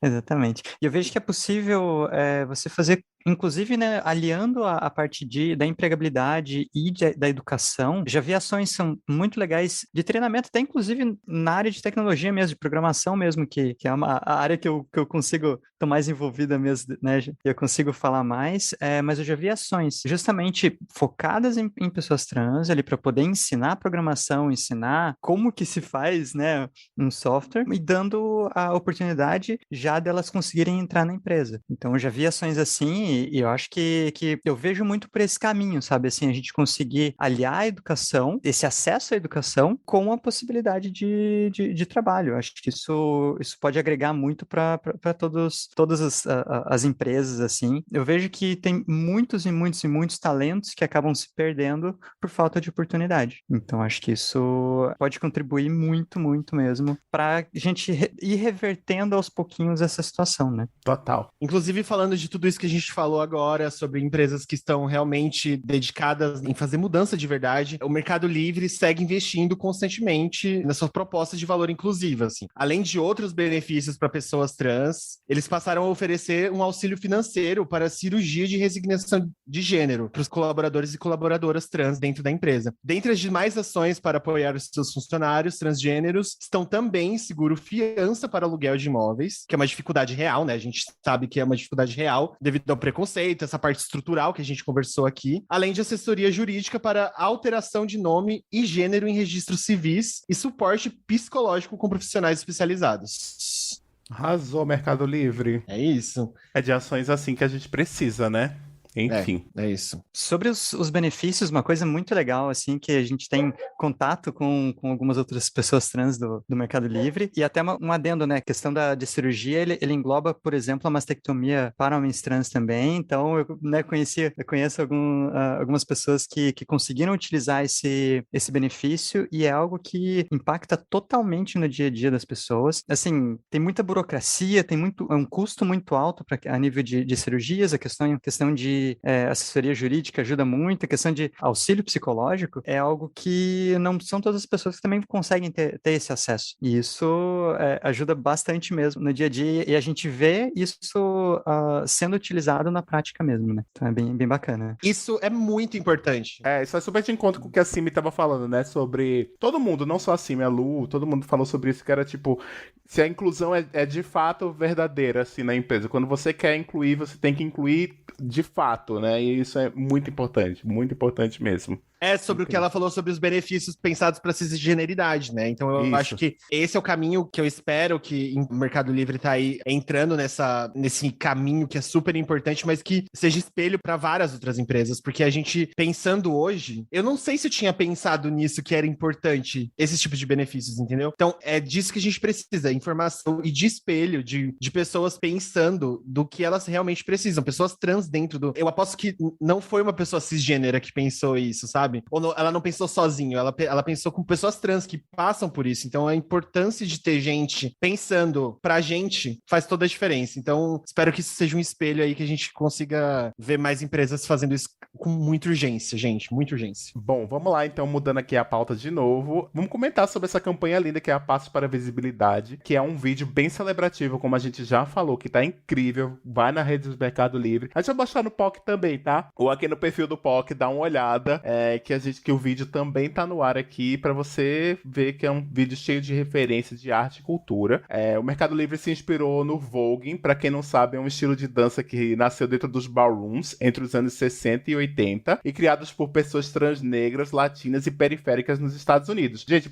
Exatamente. E eu vejo que é possível você fazer, inclusive, né, aliando a parte da empregabilidade e da educação. Já vi ações que são muito legais de treinamento, até inclusive na área de tecnologia mesmo, de programação mesmo, que é a área que eu consigo estar mais envolvida mesmo, né? Eu consigo falar mais, mas eu já vi ações justamente focadas em pessoas trans ali para poder ensinar programação, ensinar como que se faz, né, um software e dando a oportunidade já delas conseguirem entrar na empresa. Então eu já vi ações assim e eu acho que eu vejo muito por esse caminho, sabe, assim, a gente conseguir aliar a educação, esse acesso à educação com a possibilidade de trabalho. Eu acho que isso pode agregar muito para todas as empresas, assim. Eu vejo que tem muitos e muitos e muitos talentos que acabam se perdendo por falta de oportunidade. Então acho que isso pode contribuir muito, muito mesmo para a gente ir revertendo aos pouquinhos essa situação, né? Total. Inclusive, falando de tudo isso que a gente falou agora, sobre empresas que estão realmente dedicadas em fazer mudança de verdade, o Mercado Livre segue investindo constantemente nas suas propostas de valor inclusivo, assim. Além de outros benefícios para pessoas trans, eles passaram a oferecer um auxílio financeiro para cirurgia de resignação de gênero para os colaboradores e colaboradoras trans dentro da empresa. Dentre as demais ações para apoiar os seus funcionários transgêneros, estão também seguro fiança para aluguel de imóveis, que é uma dificuldade real, né? A gente sabe que é uma dificuldade real devido ao preconceito, essa parte estrutural que a gente conversou aqui, além de assessoria jurídica para alteração de nome e gênero em registros civis e suporte psicológico com profissionais especializados. Arrasou, Mercado Livre. É isso. É de ações assim que a gente precisa, né? Enfim. É isso. Sobre os benefícios, uma coisa muito legal, assim, que a gente tem contato com algumas outras pessoas trans do Mercado Livre, e até um adendo, né, a questão de cirurgia, ele engloba, por exemplo, a mastectomia para homens trans também, então eu, né, conheço algumas pessoas que conseguiram utilizar esse benefício, e é algo que impacta totalmente no dia a dia das pessoas. Assim, tem muita burocracia, é um custo muito alto a nível de cirurgias, a questão de assessoria jurídica ajuda muito, a questão de auxílio psicológico é algo que não são todas as pessoas que também conseguem ter esse acesso. E isso ajuda bastante mesmo no dia a dia, e a gente vê isso sendo utilizado na prática mesmo, né? Então é bem, bem bacana. Isso é muito importante. Isso é super de encontro com o que a Simi tava falando, né? Sobre todo mundo, não só a Simi, a Lu, todo mundo falou sobre isso, que era tipo, se a inclusão é de fato verdadeira, assim, na empresa. Quando você quer incluir, você tem que incluir de fato, né? E isso é muito importante mesmo. É sobre o que ela falou sobre os benefícios pensados para cisgeneridade, né? Então eu Isso. acho que esse é o caminho que eu espero que o Mercado Livre tá aí entrando nesse caminho que é super importante, mas que seja espelho para várias outras empresas, porque a gente pensando hoje, eu não sei se eu tinha pensado nisso que era importante, esses tipos de benefícios, entendeu? Então é disso que a gente precisa, informação e de espelho de pessoas pensando do que elas realmente precisam, pessoas trans dentro do... Eu aposto que não foi uma pessoa cisgênera que pensou isso, sabe? Ou não, ela não pensou sozinho, ela pensou com pessoas trans que passam por isso. Então a importância de ter gente pensando pra gente faz toda a diferença. Então espero que isso seja um espelho aí que a gente consiga ver mais empresas fazendo isso com muita urgência, gente, muita urgência. Bom, vamos lá então, mudando aqui a pauta de novo. Vamos comentar sobre essa campanha linda que é a Passos para a Visibilidade, que é um vídeo bem celebrativo, como a gente já falou, que tá incrível. Vai na rede do Mercado Livre. A gente vai baixar no POC também, tá? Ou aqui no perfil do POC, dá uma olhada. Que o vídeo também tá no ar aqui pra você ver que é um vídeo cheio de referências de arte e cultura. O Mercado Livre se inspirou no voguing, pra quem não sabe, é um estilo de dança que nasceu dentro dos ballrooms entre os anos 60 e 80 e criados por pessoas trans negras, latinas e periféricas nos Estados Unidos. Gente,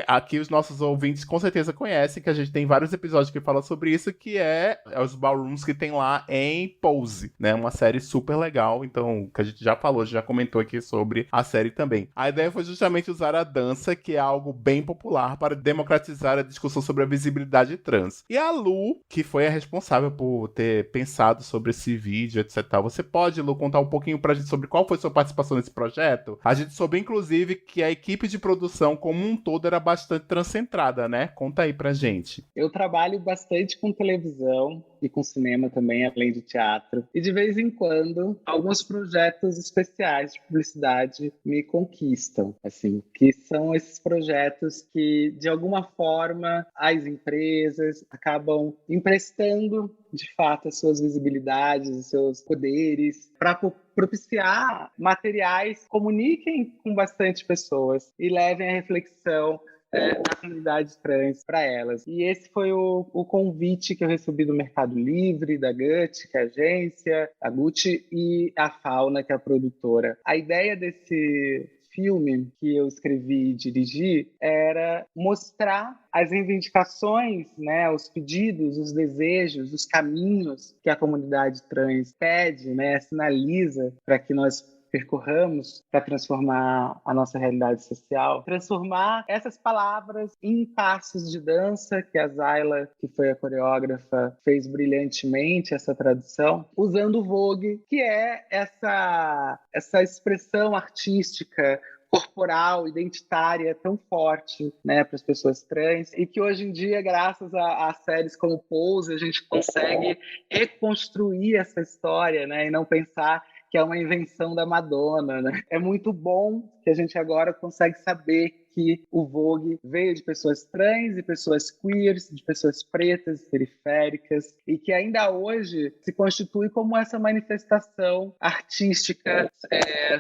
aqui os nossos ouvintes com certeza conhecem que a gente tem vários episódios que falam sobre isso, que é os ballrooms que tem lá em Pose, né? Uma série super legal, então, que a gente já falou, já comentou aqui sobre a série também. A ideia foi justamente usar a dança, que é algo bem popular, para democratizar a discussão sobre a visibilidade trans. E a Lu, que foi a responsável por ter pensado sobre esse vídeo, etc. Você pode, Lu, contar um pouquinho pra gente sobre qual foi sua participação nesse projeto? A gente soube, inclusive, que a equipe de produção como um todo era bastante transcentrada, né? Conta aí pra gente. Eu trabalho bastante com televisão e com cinema também, além de teatro. E de vez em quando, alguns projetos especiais de publicidade me conquistam, assim, que são esses projetos que, de alguma forma, as empresas acabam emprestando, de fato, as suas visibilidades, os seus poderes, para propiciar materiais que comuniquem com bastante pessoas e levem a reflexão da comunidade trans para elas. E esse foi o convite que eu recebi do Mercado Livre, da Gucci, que é a agência, a Gucci, e a Fauna, que é a produtora. A ideia desse filme que eu escrevi e dirigi era mostrar as reivindicações, né, os pedidos, os desejos, os caminhos que a comunidade trans pede, né, sinaliza para que nós percorramos para transformar a nossa realidade social, transformar essas palavras em passos de dança, que a Zayla, que foi a coreógrafa, fez brilhantemente essa tradução, usando o Vogue, que é essa expressão artística corporal, identitária, tão forte, né, para as pessoas trans, e que hoje em dia, graças a séries como Pose, a gente consegue reconstruir essa história, né, e não pensar que é uma invenção da Madonna, né? É muito bom que a gente agora consegue saber que o Vogue veio de pessoas trans e pessoas queers, de pessoas pretas e periféricas, e que ainda hoje se constitui como essa manifestação artística,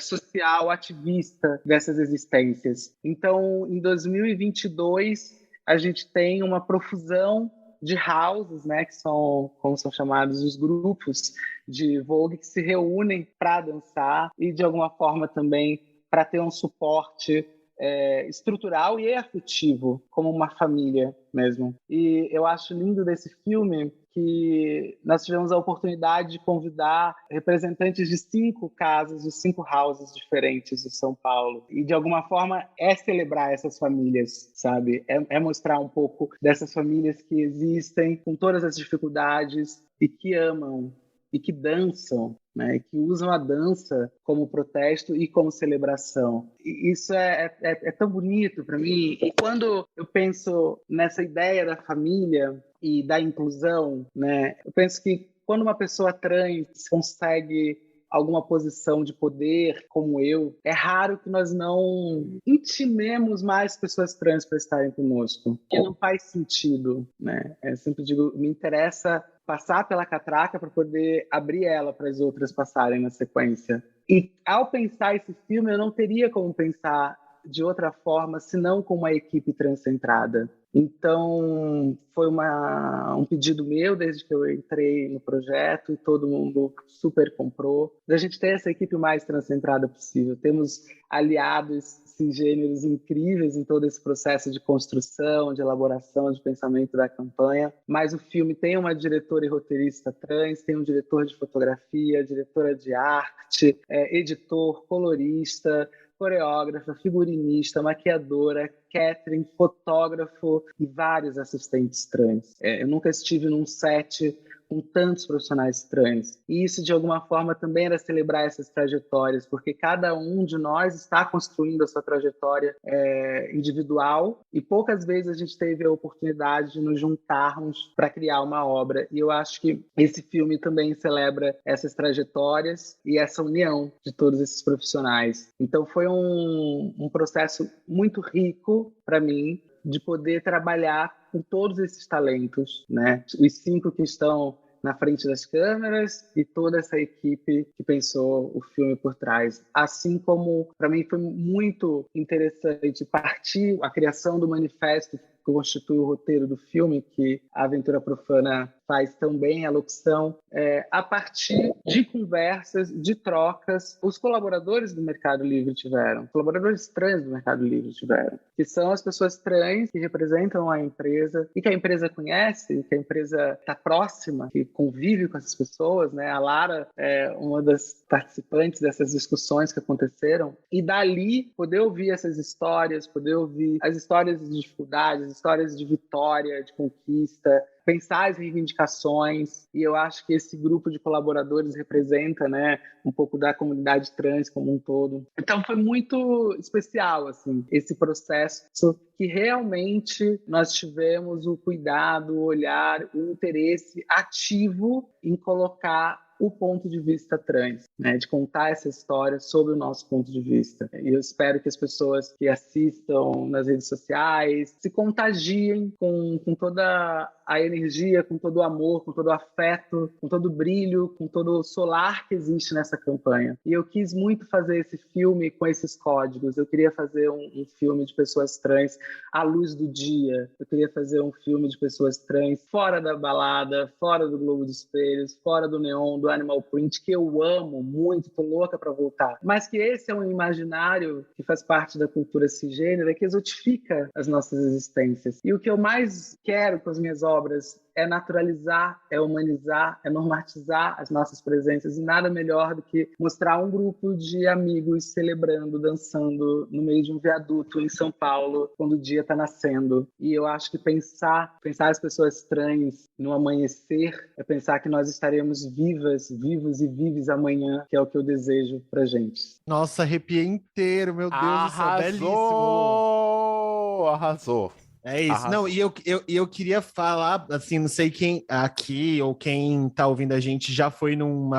social, ativista dessas existências. Então, em 2022, a gente tem uma profusão de houses, né, que são, como são chamados, os grupos de Vogue que se reúnem para dançar e, de alguma forma, também para ter um suporte estrutural e afetivo, como uma família mesmo. E eu acho lindo desse filme que nós tivemos a oportunidade de convidar representantes de 5 casas, de 5 houses diferentes de São Paulo. E, de alguma forma, é celebrar essas famílias, sabe? É mostrar um pouco dessas famílias que existem com todas as dificuldades e que amam e que dançam, né? Que usam a dança como protesto e como celebração. E isso é tão bonito para mim. E quando eu penso nessa ideia da família e da inclusão, né? Eu penso que quando uma pessoa trans consegue alguma posição de poder, como eu, é raro que nós não intimemos mais pessoas trans para estarem conosco, porque não faz sentido, né? Eu sempre digo, me interessa passar pela catraca para poder abrir ela para as outras passarem na sequência. E ao pensar esse filme, eu não teria como pensar de outra forma, senão com uma equipe transcentrada. Então, foi um pedido meu, desde que eu entrei no projeto, e todo mundo super comprou, da gente ter essa equipe mais transcentrada possível. Temos aliados cisgêneros incríveis em todo esse processo de construção, de elaboração, de pensamento da campanha, mas o filme tem uma diretora e roteirista trans, tem um diretor de fotografia, diretora de arte, editor, colorista, coreógrafa, figurinista, maquiadora, catering, fotógrafo e vários assistentes trans. Eu nunca estive num set com tantos profissionais trans. E isso, de alguma forma, também era celebrar essas trajetórias, porque cada um de nós está construindo a sua trajetória individual e poucas vezes a gente teve a oportunidade de nos juntarmos para criar uma obra. E eu acho que esse filme também celebra essas trajetórias e essa união de todos esses profissionais. Então foi um processo muito rico para mim de poder trabalhar com todos esses talentos, né? Os 5 que estão na frente das câmeras e toda essa equipe que pensou o filme por trás. Assim como, para mim, foi muito interessante partir a criação do manifesto que constitui o roteiro do filme, que a Aventura Profana faz tão bem, a locução, a partir de conversas, de trocas, os colaboradores do Mercado Livre tiveram, colaboradores trans do Mercado Livre tiveram, que são as pessoas trans que representam a empresa e que a empresa conhece, que a empresa está próxima, que convive com essas pessoas, né? A Lara é uma das participantes dessas discussões que aconteceram, e dali poder ouvir essas histórias, poder ouvir as histórias de dificuldades, as histórias de vitória, de conquista, pensar as reivindicações, e eu acho que esse grupo de colaboradores representa, né, um pouco da comunidade trans como um todo. Então foi muito especial, assim, esse processo que realmente nós tivemos o cuidado, o olhar, o interesse ativo em colocar o ponto de vista trans, né? De contar essa história sob o nosso ponto de vista. E eu espero que as pessoas que assistam nas redes sociais se contagiem com toda a energia, com todo o amor, com todo o afeto, com todo o brilho, com todo o solar que existe nessa campanha. E eu quis muito fazer esse filme com esses códigos. Eu queria fazer um filme de pessoas trans à luz do dia. Eu queria fazer um filme de pessoas trans fora da balada, fora do Globo dos Espelhos, fora do neon, do animal print, que eu amo muito, tô louca para voltar. Mas que esse é um imaginário que faz parte da cultura cisgênera, que exotifica as nossas existências. E o que eu mais quero com as minhas obras é naturalizar, é humanizar, é normatizar as nossas presenças, e nada melhor do que mostrar um grupo de amigos celebrando, dançando no meio de um viaduto em São Paulo, quando o dia está nascendo. E eu acho que pensar as pessoas trans no amanhecer é pensar que nós estaremos vivas, vivos e vives amanhã, que é o que eu desejo pra gente. Nossa, arrepiei inteiro, meu Deus do céu, belíssimo. Arrasou! É isso. Arrasou. Não, e eu queria falar, assim, não sei quem aqui ou quem tá ouvindo a gente já foi num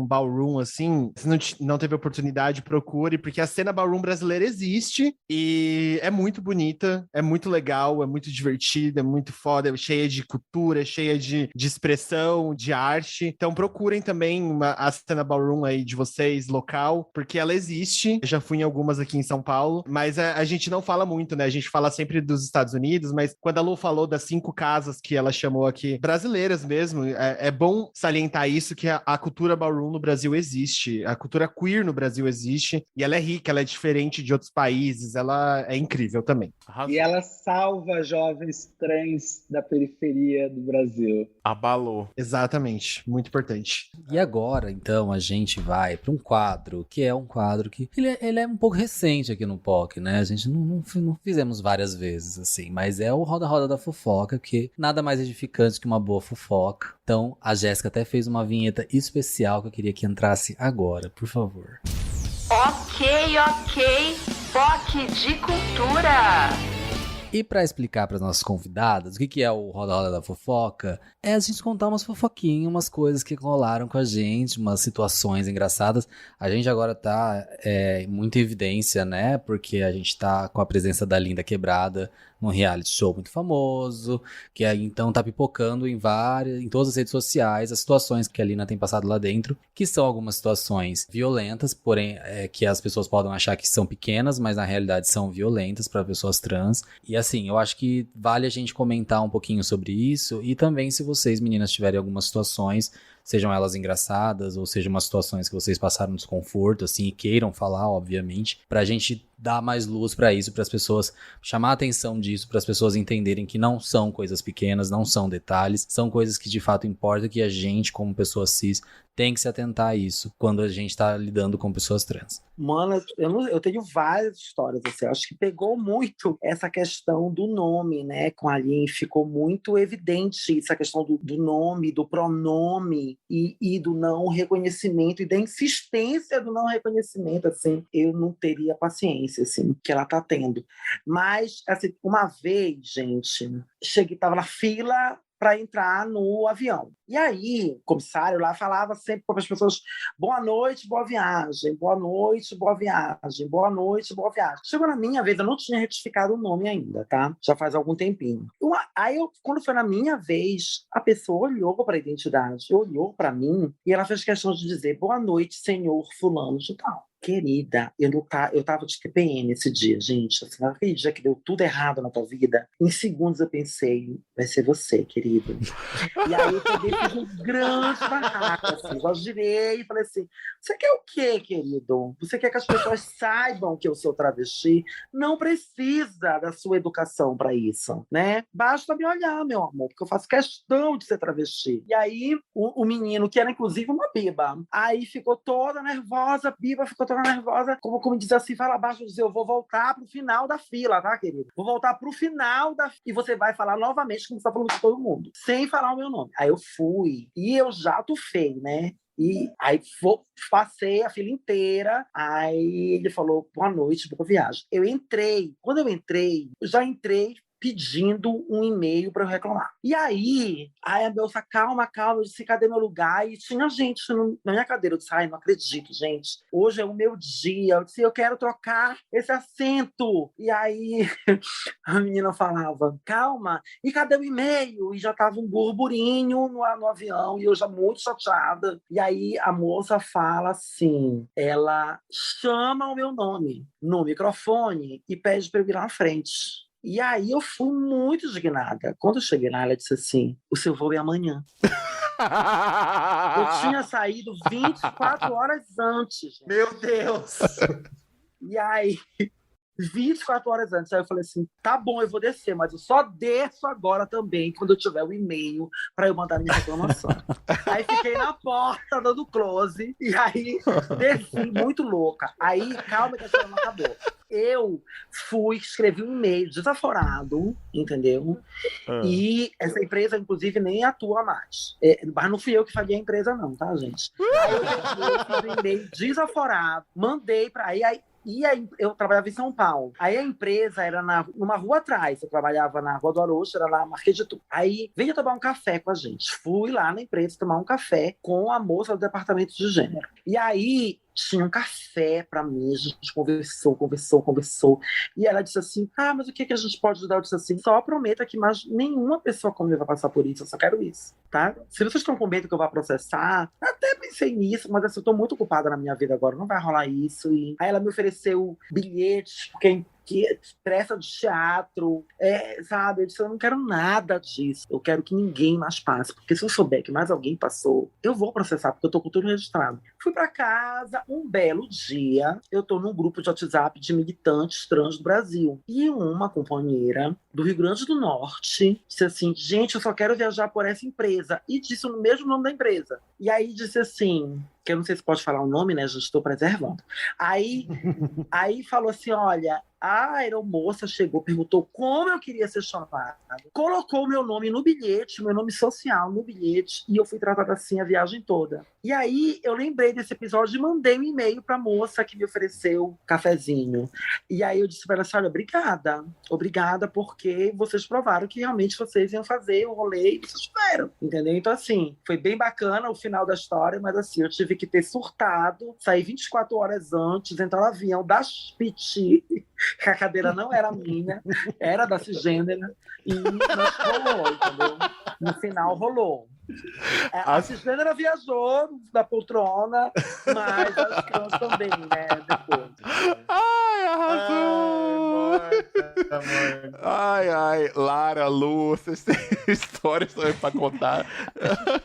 ballroom, assim, se não teve oportunidade, procure, porque a cena ballroom brasileira existe e é muito bonita, é muito legal, é muito divertida, é muito foda, é cheia de cultura, cheia de expressão, de arte. Então procurem também a cena ballroom aí de vocês, local, porque ela existe. Eu já fui em algumas aqui em São Paulo, mas a gente não fala muito, né? A gente fala sempre dos Estados Unidos, Unidos, mas quando a Lu falou das 5 casas que ela chamou aqui, brasileiras mesmo, é bom salientar isso, que a cultura ballroom no Brasil existe, a cultura queer no Brasil existe, e ela é rica, ela é diferente de outros países, ela é incrível também. Arrasou. E ela salva jovens trans da periferia do Brasil. Abalou. Exatamente, muito importante. E agora, então, a gente vai para um quadro, que é um quadro que ele é um pouco recente aqui no POC, né? A gente não fizemos várias vezes, assim, mas é o Roda-Roda da Fofoca, que nada mais edificante que uma boa fofoca. Então, a Jéssica até fez uma vinheta especial que eu queria que entrasse agora, por favor. Ok, POC de cultura. E para explicar para as nossas convidadas o que é o Roda-Roda da Fofoca, é a gente contar umas fofoquinhas, umas coisas que rolaram com a gente, umas situações engraçadas. A gente agora tá muito em evidência, né? Porque a gente tá com a presença da Linda Quebrada num reality show muito famoso, que aí então tá pipocando em todas as redes sociais, as situações que a Lina tem passado lá dentro, que são algumas situações violentas, porém que as pessoas podem achar que são pequenas, mas na realidade são violentas para pessoas trans. E assim, eu acho que vale a gente comentar um pouquinho sobre isso, e também se vocês, meninas, tiverem algumas situações, sejam elas engraçadas, ou sejam umas situações que vocês passaram desconforto, assim, e queiram falar, obviamente, pra gente dar mais luz pra isso, para as pessoas, chamar a atenção disso, para as pessoas entenderem que não são coisas pequenas, não são detalhes, são coisas que de fato importam, que a gente, como pessoa cis, tem que se atentar a isso quando a gente tá lidando com pessoas trans. Mano, eu tenho várias histórias, assim, acho que pegou muito essa questão do nome, né, com a Aline, ficou muito evidente essa questão do nome, do pronome e do não reconhecimento e da insistência do não reconhecimento, assim, eu não teria paciência, assim, que ela tá tendo. Mas, assim, uma vez, gente, tava na fila para entrar no avião. E aí, o comissário lá falava sempre para as pessoas: boa noite, boa viagem, boa noite, boa viagem, boa noite, boa viagem. Chegou na minha vez, eu não tinha retificado o nome ainda, tá? Já faz algum tempinho. Quando foi na minha vez, a pessoa olhou para a identidade, olhou para mim e ela fez questão de dizer: boa noite, senhor fulano de tal. Querida, eu tava de TPM esse dia, gente. Assim, naquele dia que deu tudo errado na tua vida, em segundos eu pensei: vai ser você, querido. E aí eu peguei e fiz um grande barraco, assim. Eu girei e falei assim: você quer o quê, querido? Você quer que as pessoas saibam que eu sou travesti? Não precisa da sua educação para isso, né? Basta me olhar, meu amor, porque eu faço questão de ser travesti. E aí o menino, que era inclusive uma biba, aí ficou toda nervosa, biba ficou toda nervosa, como diz assim, fala abaixo, dizer: eu vou voltar pro final da fila, tá, querido? Vou voltar pro final da fila. E você vai falar novamente, como você tá falando com todo mundo, sem falar o meu nome. Aí eu fui, e eu já tufei, né? E aí passei a fila inteira, aí ele falou: boa noite, boa viagem. Quando eu entrei, já entrei pedindo um e-mail para eu reclamar. E aí a moça: calma, eu disse: cadê meu lugar? E tinha gente na minha cadeira. Eu disse: ai, não acredito, gente. Hoje é o meu dia. Eu disse: eu quero trocar esse assento. E aí a menina falava: calma, e cadê o e-mail? E já tava um burburinho no avião, e eu já muito chateada. E aí a moça fala assim, ela chama o meu nome no microfone e pede para eu ir lá na frente. E aí eu fui muito indignada. Quando eu cheguei lá, ela disse assim: o seu voo é amanhã. Eu tinha saído 24 horas antes. Gente. Meu Deus! E aí, 24 horas antes, aí eu falei assim: tá bom, eu vou descer, mas eu só desço agora também, quando eu tiver o e-mail para eu mandar minha reclamação. Aí fiquei na porta dando close, e aí desci muito louca. Aí, calma que a história não acabou. Eu escrevi um e-mail desaforado, entendeu? E essa empresa, inclusive, nem atua mais. Mas não fui eu que falhei a empresa, não, tá, gente? Aí eu fiz um e-mail desaforado, mandei para aí eu trabalhava em São Paulo. Aí a empresa era numa rua atrás. Eu trabalhava na Rua do Arocho, era lá Marquês de Tu. Aí, venha tomar um café com a gente. Fui lá na empresa tomar um café com a moça do departamento de gênero. E aí, tinha um café pra mim, a gente conversou. E ela disse assim: ah, mas o que a gente pode ajudar? Eu disse assim: só prometa que mais nenhuma pessoa comigo vai passar por isso, eu só quero isso, tá? Se vocês estão com medo que eu vá processar, até pensei nisso, mas assim, eu tô muito ocupada na minha vida agora, não vai rolar isso. E aí ela me ofereceu bilhetes, porque que peça de teatro, sabe? Eu disse, eu não quero nada disso. Eu quero que ninguém mais passe, porque se eu souber que mais alguém passou, eu vou processar, porque eu tô com tudo registrado. Fui para casa, um belo dia, eu tô num grupo de WhatsApp de militantes trans do Brasil. E uma companheira do Rio Grande do Norte disse assim, gente, eu só quero viajar por essa empresa. E disse o mesmo nome da empresa. E aí disse assim, que eu não sei se pode falar o nome, né, já estou preservando. Aí falou assim, olha, a aeromoça chegou, perguntou como eu queria ser chamada, colocou meu nome no bilhete, meu nome social no bilhete, e eu fui tratada assim a viagem toda. E aí eu lembrei desse episódio e mandei um e-mail para a moça que me ofereceu cafezinho. E aí eu disse para ela assim, olha, obrigada porque vocês provaram que realmente vocês iam fazer o rolê e vocês fizeram, entendeu? Então assim, foi bem bacana o final da história, mas assim, eu tive que ter surtado, sair 24 horas antes, entrar no avião da Piti, que a cadeira não era minha, era da cisgênera, e mas rolou, entendeu? No final rolou. A cisgênera viajou da poltrona, mas as trans também, né? Depois. Ai, arrasou! Ai, Lara, Lu, vocês têm histórias também pra contar?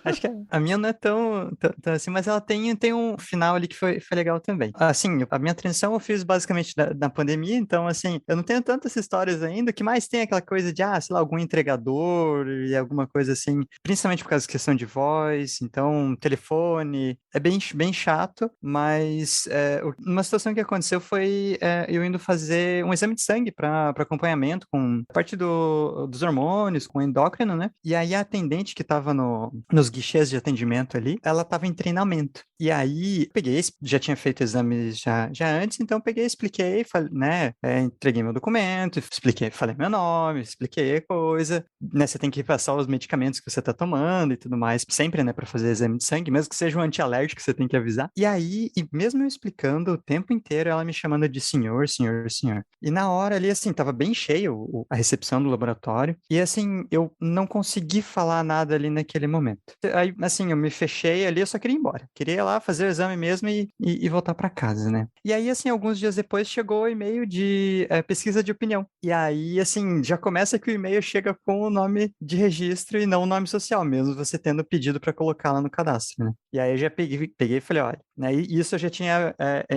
Acho que a minha não é tão assim, mas ela tem um final ali que foi legal também. Assim, a minha transição eu fiz basicamente na pandemia, então, assim, eu não tenho tantas histórias ainda. O que mais tem é aquela coisa de, sei lá, algum entregador e alguma coisa assim, principalmente por causa da questão de voz, então, telefone, é bem chato, mas uma situação que aconteceu foi eu indo fazer um exame de sangue para acompanhamento com parte dos hormônios, com endócrino, né? E aí a atendente que estava nos guichês de atendimento ali, ela estava em treinamento. E aí, já tinha feito exames já antes, então peguei, expliquei, falei, né? Entreguei meu documento, falei meu nome, expliquei a coisa, né? Você tem que passar os medicamentos que você está tomando e tudo mais, sempre, né? Para fazer exame de sangue, mesmo que seja um antialérgico, você tem que avisar. E aí, mesmo eu explicando o tempo inteiro, ela me chamando de senhor. E na hora ali, assim, tava bem cheio a recepção do laboratório, e assim, eu não consegui falar nada ali naquele momento. Aí, assim, eu me fechei ali, eu só queria ir embora. Queria ir lá fazer o exame mesmo e voltar para casa, né? E aí, assim, alguns dias depois chegou o e-mail de pesquisa de opinião. E aí, assim, já começa que o e-mail chega com o nome de registro e não o nome social, mesmo você tendo pedido para colocar lá no cadastro, né? E aí eu já peguei e falei, olha, né? E isso eu já tinha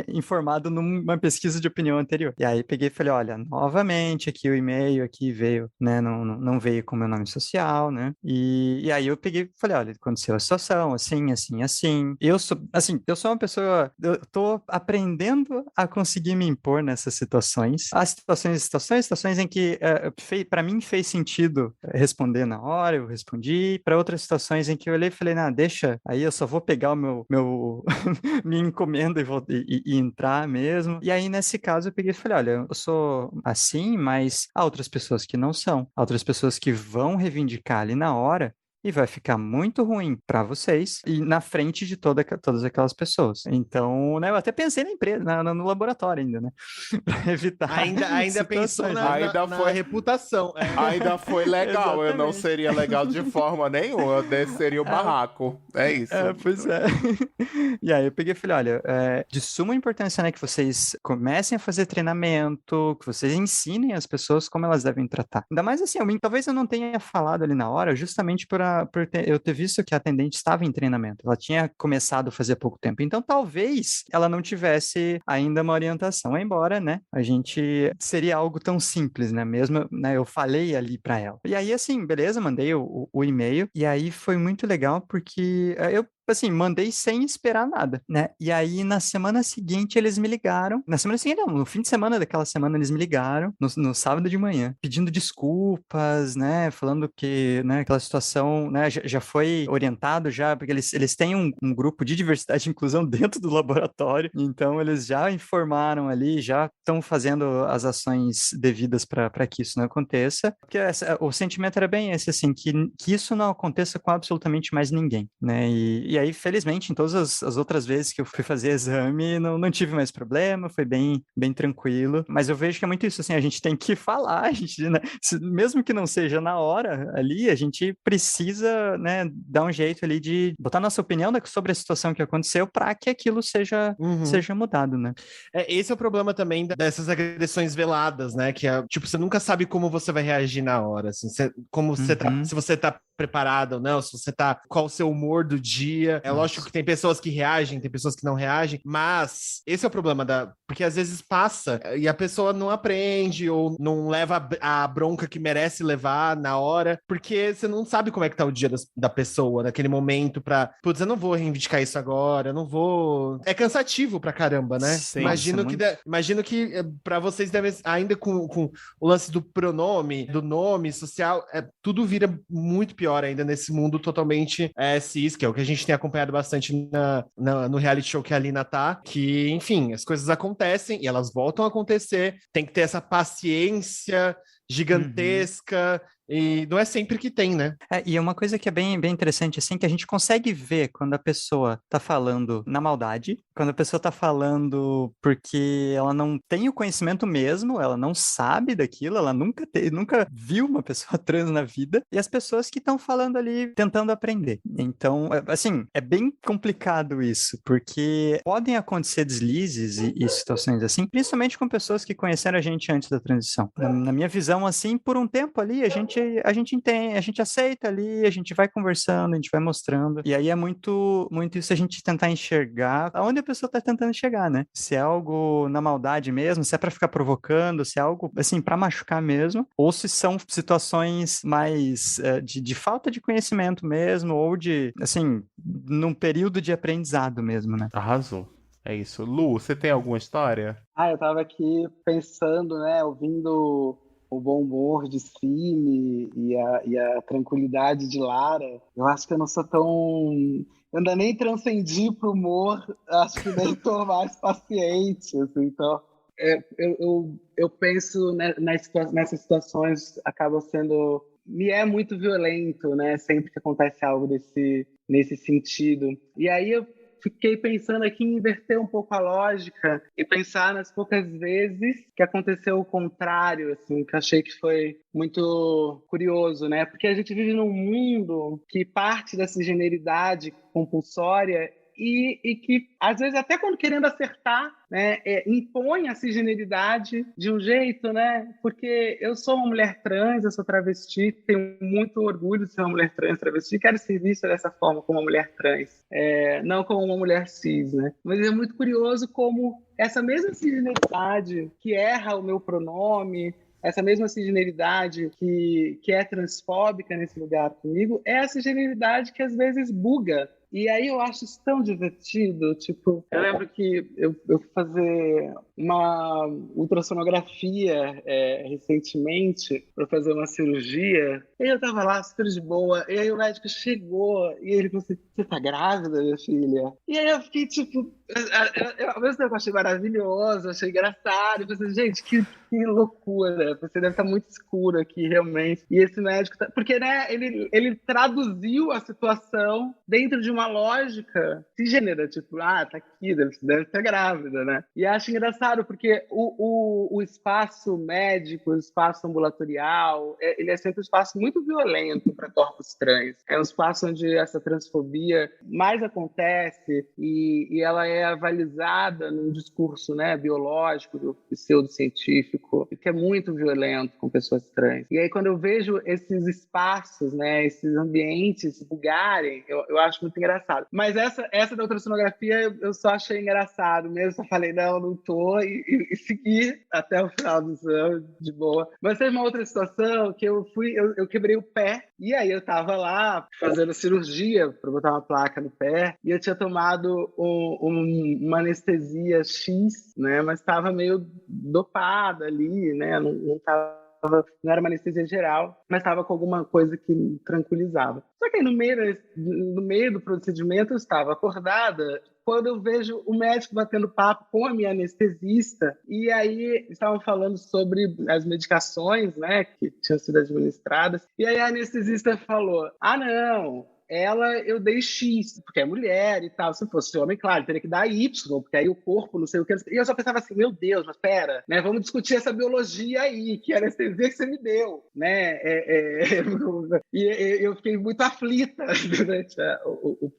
informado numa pesquisa de opinião anterior. E aí peguei e falei, olha, novamente aqui o e-mail aqui veio, né? Não veio com meu nome social, né? E aí eu peguei e falei, olha, aconteceu a situação, assim. Eu sou uma pessoa, eu tô aprendendo a conseguir me impor nessas situações. Há situações em que para mim fez sentido responder na hora, eu respondi. Para outras situações em que eu olhei e falei, deixa, aí eu só vou pegar o meu minha encomenda e entrar mesmo. E aí, nesse caso, eu peguei e falei, olha, eu sou assim, mas há outras pessoas que não são. Há outras pessoas que vão reivindicar ali na hora e vai ficar muito ruim para vocês e na frente de todas aquelas pessoas. Então, né, eu até pensei na empresa, no laboratório ainda, né? Para evitar. Ainda pensou na reputação. Ainda foi legal, eu não seria legal de forma nenhuma, eu desceria o barraco. É isso. Pois é. E aí eu peguei e falei, olha, de suma importância, né, que vocês comecem a fazer treinamento, que vocês ensinem as pessoas como elas devem tratar. Ainda mais assim, talvez eu não tenha falado ali na hora, justamente por eu ter visto que a atendente estava em treinamento. Ela tinha começado a fazer há pouco tempo. Então, talvez ela não tivesse ainda uma orientação. Embora, né, a gente seria algo tão simples, né, mesmo, né, eu falei ali para ela. E aí, assim, beleza, mandei o e-mail. E aí foi muito legal porque eu assim, mandei sem esperar nada, né? E aí, na semana seguinte, eles me ligaram. Na semana seguinte, não, no fim de semana daquela semana, eles me ligaram, no sábado de manhã, pedindo desculpas, né? Falando que, né, aquela situação, né, já foi orientado já, porque eles têm um grupo de diversidade e inclusão dentro do laboratório, então eles já informaram ali, já estão fazendo as ações devidas para que isso não aconteça, porque o sentimento era bem esse, assim, que isso não aconteça com absolutamente mais ninguém, né? E E aí, felizmente, em todas as outras vezes que eu fui fazer exame, não tive mais problema, foi bem tranquilo. Mas eu vejo que é muito isso, assim, a gente tem que falar, a gente, né, mesmo que não seja na hora ali, a gente precisa, né, dar um jeito ali de botar nossa opinião sobre a situação que aconteceu para que aquilo seja mudado, né? Esse é o problema também dessas agressões veladas, né? Que é, tipo, você nunca sabe como você vai reagir na hora, assim, se você tá preparado ou não, se você tá, qual o seu humor do dia. É lógico que tem pessoas que reagem, tem pessoas que não reagem, mas esse é o problema porque às vezes passa e a pessoa não aprende ou não leva a bronca que merece levar na hora, porque você não sabe como é que tá o dia da pessoa naquele momento putz, eu não vou reivindicar isso agora, eu não vou... É cansativo pra caramba, né? Sim. Imagino que pra vocês deve, ainda com o lance do pronome, do nome social, tudo vira muito pior ainda nesse mundo totalmente cis, que é o que a gente tem acompanhado bastante no reality show que a Lina tá, que, enfim, as coisas acontecem e elas voltam a acontecer, tem que ter essa paciência gigantesca, e não é sempre que tem, né? E é uma coisa que é bem interessante, assim, que a gente consegue ver quando a pessoa tá falando na maldade, quando a pessoa tá falando porque ela não tem o conhecimento mesmo, ela não sabe daquilo, ela nunca viu uma pessoa trans na vida, e as pessoas que estão falando ali tentando aprender. Então, assim, é bem complicado isso, porque podem acontecer deslizes e situações assim, principalmente com pessoas que conheceram a gente antes da transição. Na minha visão, assim, por um tempo ali, a gente entende, a gente aceita ali, a gente vai conversando, a gente vai mostrando. E aí é muito isso a gente tentar enxergar aonde a pessoa tá tentando chegar, né? Se é algo na maldade mesmo, se é pra ficar provocando, se é algo, assim, pra machucar mesmo, ou se são situações mais de falta de conhecimento mesmo, ou de, assim, num período de aprendizado mesmo, né? Arrasou. É isso. Lu, você tem alguma história? Eu tava aqui pensando, né, ouvindo o bom humor de Cine e a tranquilidade de Lara. Eu acho que eu não sou tão... Eu ainda nem transcendi pro humor, acho que nem tô mais paciente, assim, então... Eu penso nessas situações, acaba sendo... Me é muito violento, né, sempre que acontece algo nesse sentido. E aí eu fiquei pensando aqui em inverter um pouco a lógica e pensar nas poucas vezes que aconteceu o contrário, assim, que achei que foi muito curioso, né? Porque a gente vive num mundo que parte dessa generalidade compulsória e que, às vezes, até quando querendo acertar, né, impõe a cisgeneridade de um jeito, né? Porque eu sou uma mulher trans, eu sou travesti, tenho muito orgulho de ser uma mulher trans, travesti, quero ser vista dessa forma, como uma mulher trans, não como uma mulher cis, né? Mas é muito curioso como essa mesma cisgeneridade que erra o meu pronome, essa mesma cisgeneridade que é transfóbica nesse lugar comigo, é essa cisgeneridade que às vezes buga. E aí eu acho isso tão divertido, tipo, eu lembro que eu fui fazer uma ultrassonografia recentemente para fazer uma cirurgia, e eu tava lá super de boa, e aí o médico chegou e ele falou assim, você tá grávida, minha filha? E aí eu fiquei tipo, ao mesmo tempo eu achei maravilhoso, achei engraçado, eu pensei, gente, que loucura, você deve estar muito escuro aqui, realmente. E esse médico, porque, né, ele traduziu a situação dentro de uma lógica cisgênera, tipo, tá aqui, deve ser grávida, né? E acho engraçado, porque o espaço médico, o espaço ambulatorial, ele é sempre um espaço muito violento para corpos trans. É um espaço onde essa transfobia mais acontece e ela é avalizada num discurso, né, biológico, pseudocientífico, que é muito violento com pessoas trans. E aí, quando eu vejo esses espaços, né, esses ambientes bugarem, eu acho muito engraçado. Mas essa da ultrassonografia eu só achei engraçado mesmo, só falei, não tô, e segui até o final do exame, de boa. Mas teve uma outra situação que eu quebrei o pé, e aí eu tava lá fazendo cirurgia para botar uma placa no pé, e eu tinha tomado uma anestesia X, né, mas estava meio dopada ali, né, não era uma anestesia geral, mas estava com alguma coisa que me tranquilizava. Só que aí no meio do procedimento eu estava acordada quando eu vejo o médico batendo papo com a minha anestesista, e aí estavam falando sobre as medicações, né, que tinham sido administradas, e aí a anestesista falou, não, ela eu dei X, porque é mulher e tal. Se fosse homem, claro, teria que dar Y, porque aí o corpo, não sei o que. E eu só pensava assim, meu Deus, mas pera, né? Vamos discutir essa biologia aí, que anestesia que você me deu, né? E eu fiquei muito aflita durante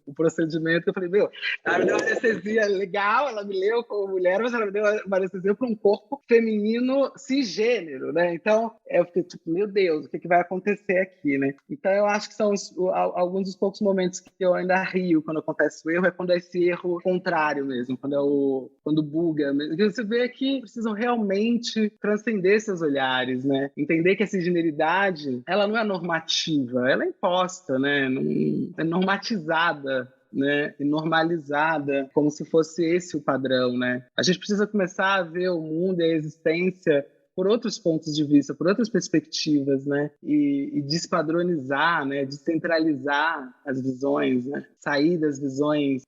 o procedimento. Eu falei, meu, ela me deu uma anestesia legal, ela me leu como mulher, mas ela me deu uma anestesia para um corpo feminino cisgênero, né? Então, eu fiquei tipo, meu Deus, o que vai acontecer aqui, né? Então, eu acho que são alguns dos poucos momentos que eu ainda rio quando acontece o erro, é quando é esse erro contrário mesmo, quando buga mesmo. Você vê que precisam realmente transcender seus olhares, né? Entender que a cisgeneridade, ela não é normativa, ela é imposta, né? Não, é normatizada, né, e normalizada, como se fosse esse o padrão, né? A gente precisa começar a ver o mundo e a existência por outros pontos de vista, por outras perspectivas, né? E despadronizar, né? Descentralizar as visões, né? Sair das visões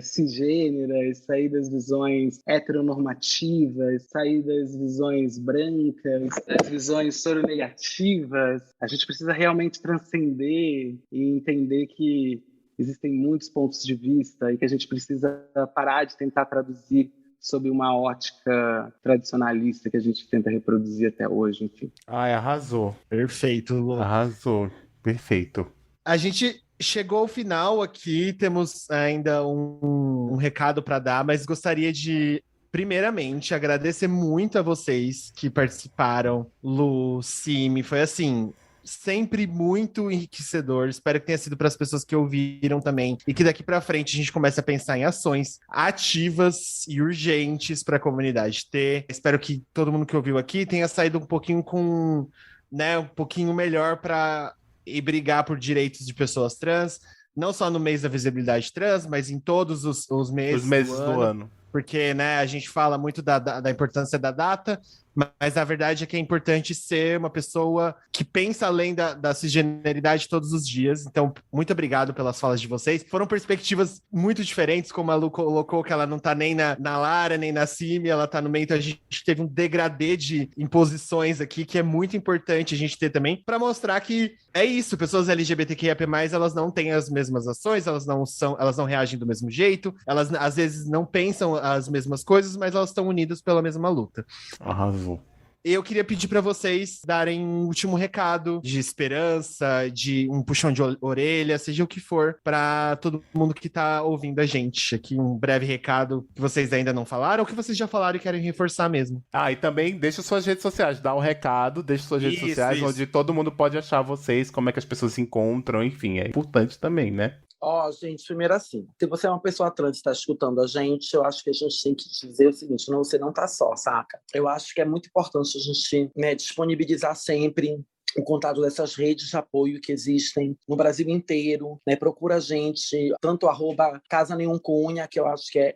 cisgêneras, sair das visões heteronormativas, sair das visões brancas, das visões soronegativas. A gente precisa realmente transcender e entender que existem muitos pontos de vista e que a gente precisa parar de tentar traduzir sob uma ótica tradicionalista que a gente tenta reproduzir até hoje, enfim. Ai, arrasou. Perfeito, Lu. Arrasou. Perfeito. A gente chegou ao final aqui, temos ainda um recado para dar, mas gostaria de, primeiramente, agradecer muito a vocês que participaram. Lu, Simi, foi assim, sempre muito enriquecedor. Espero que tenha sido para as pessoas que ouviram também e que daqui para frente a gente comece a pensar em ações ativas e urgentes para a comunidade ter. Espero que todo mundo que ouviu aqui tenha saído um pouquinho com, né, um pouquinho melhor para ir brigar por direitos de pessoas trans, não só no mês da visibilidade trans, mas em todos os meses, do ano. Porque, né, a gente fala muito da importância da data, mas a verdade é que é importante ser uma pessoa que pensa além da cisgeneridade todos os dias. Então, muito obrigado pelas falas de vocês. Foram perspectivas muito diferentes, como a Lu colocou, que ela não tá nem na Lara, nem na Simi, ela tá no meio. Então, a gente teve um degradê de imposições aqui, que é muito importante a gente ter também, para mostrar que é isso, pessoas LGBTQIA+, elas não têm as mesmas ações, elas não reagem do mesmo jeito, elas às vezes não pensam as mesmas coisas, mas elas estão unidas pela mesma luta. Arrasou. Eu queria pedir para vocês darem um último recado de esperança, de um puxão de orelha, seja o que for, para todo mundo que tá ouvindo a gente. Aqui um breve recado que vocês ainda não falaram ou que vocês já falaram e querem reforçar mesmo. Ah, e também deixa suas redes sociais, dá o recado, deixa suas redes sociais, onde todo mundo pode achar vocês, como é que as pessoas se encontram, enfim, é importante também, né? Gente, primeiro assim, se você é uma pessoa trans e está escutando a gente, eu acho que a gente tem que dizer o seguinte, não, você não tá só, saca? Eu acho que é muito importante a gente, né, disponibilizar sempre o contato dessas redes de apoio que existem no Brasil inteiro, né? Procura a gente, tanto @CasaNenhumCunha, que eu acho que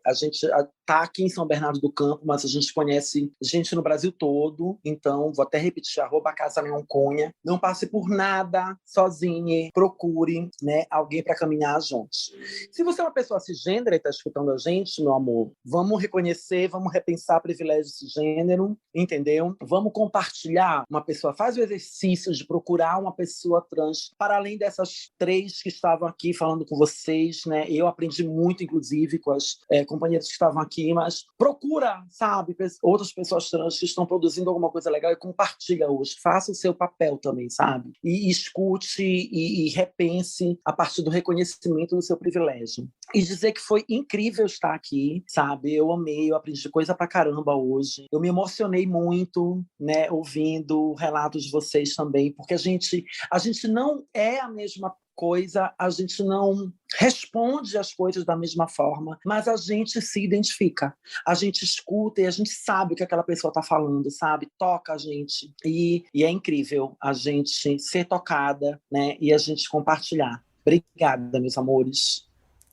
a gente tá aqui em São Bernardo do Campo, mas a gente conhece gente no Brasil todo, então vou até repetir, @CasaNenhumCunha. Não passe por nada sozinha, procure, né, alguém para caminhar juntos. Se você é uma pessoa cisgênero e está escutando a gente, meu amor, vamos reconhecer, vamos repensar privilégio cisgênero, entendeu? Vamos compartilhar. Uma pessoa faz o exercício de procurar uma pessoa trans, para além dessas 3 que estavam aqui falando com vocês, né? Eu aprendi muito, inclusive, com as companheiras que estavam aqui, mas procura, sabe, outras pessoas trans que estão produzindo alguma coisa legal e compartilha hoje. Faça o seu papel também, sabe? E escute e repense a partir do reconhecimento do seu privilégio. E dizer que foi incrível estar aqui, sabe? Eu amei, eu aprendi coisa pra caramba hoje. Eu me emocionei muito, né, ouvindo relatos de vocês também, porque a gente não é a mesma coisa, a gente não responde as coisas da mesma forma, mas a gente se identifica, a gente escuta e a gente sabe o que aquela pessoa está falando, sabe? Toca a gente. E é incrível a gente ser tocada, né? E a gente compartilhar. Obrigada, meus amores.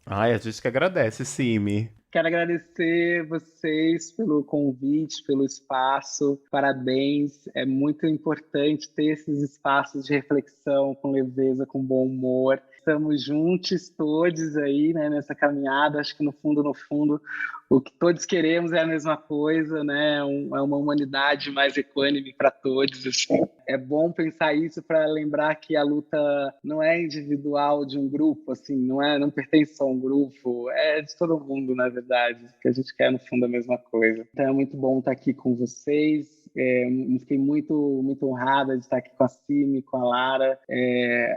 Ai, a gente que agradece, Simi. Quero agradecer vocês pelo convite, pelo espaço. Parabéns. É muito importante ter esses espaços de reflexão com leveza, com bom humor. Estamos juntos todos aí, né, nessa caminhada. Acho que no fundo, o que todos queremos é a mesma coisa, né? É uma humanidade mais equânime para todos. Assim. É bom pensar isso para lembrar que a luta não é individual de um grupo, assim, não pertence só a um grupo, é de todo mundo, na verdade, que a gente quer no fundo a mesma coisa. Então é muito bom estar aqui com vocês. Fiquei muito honrada de estar aqui com a Simi, com a Lara.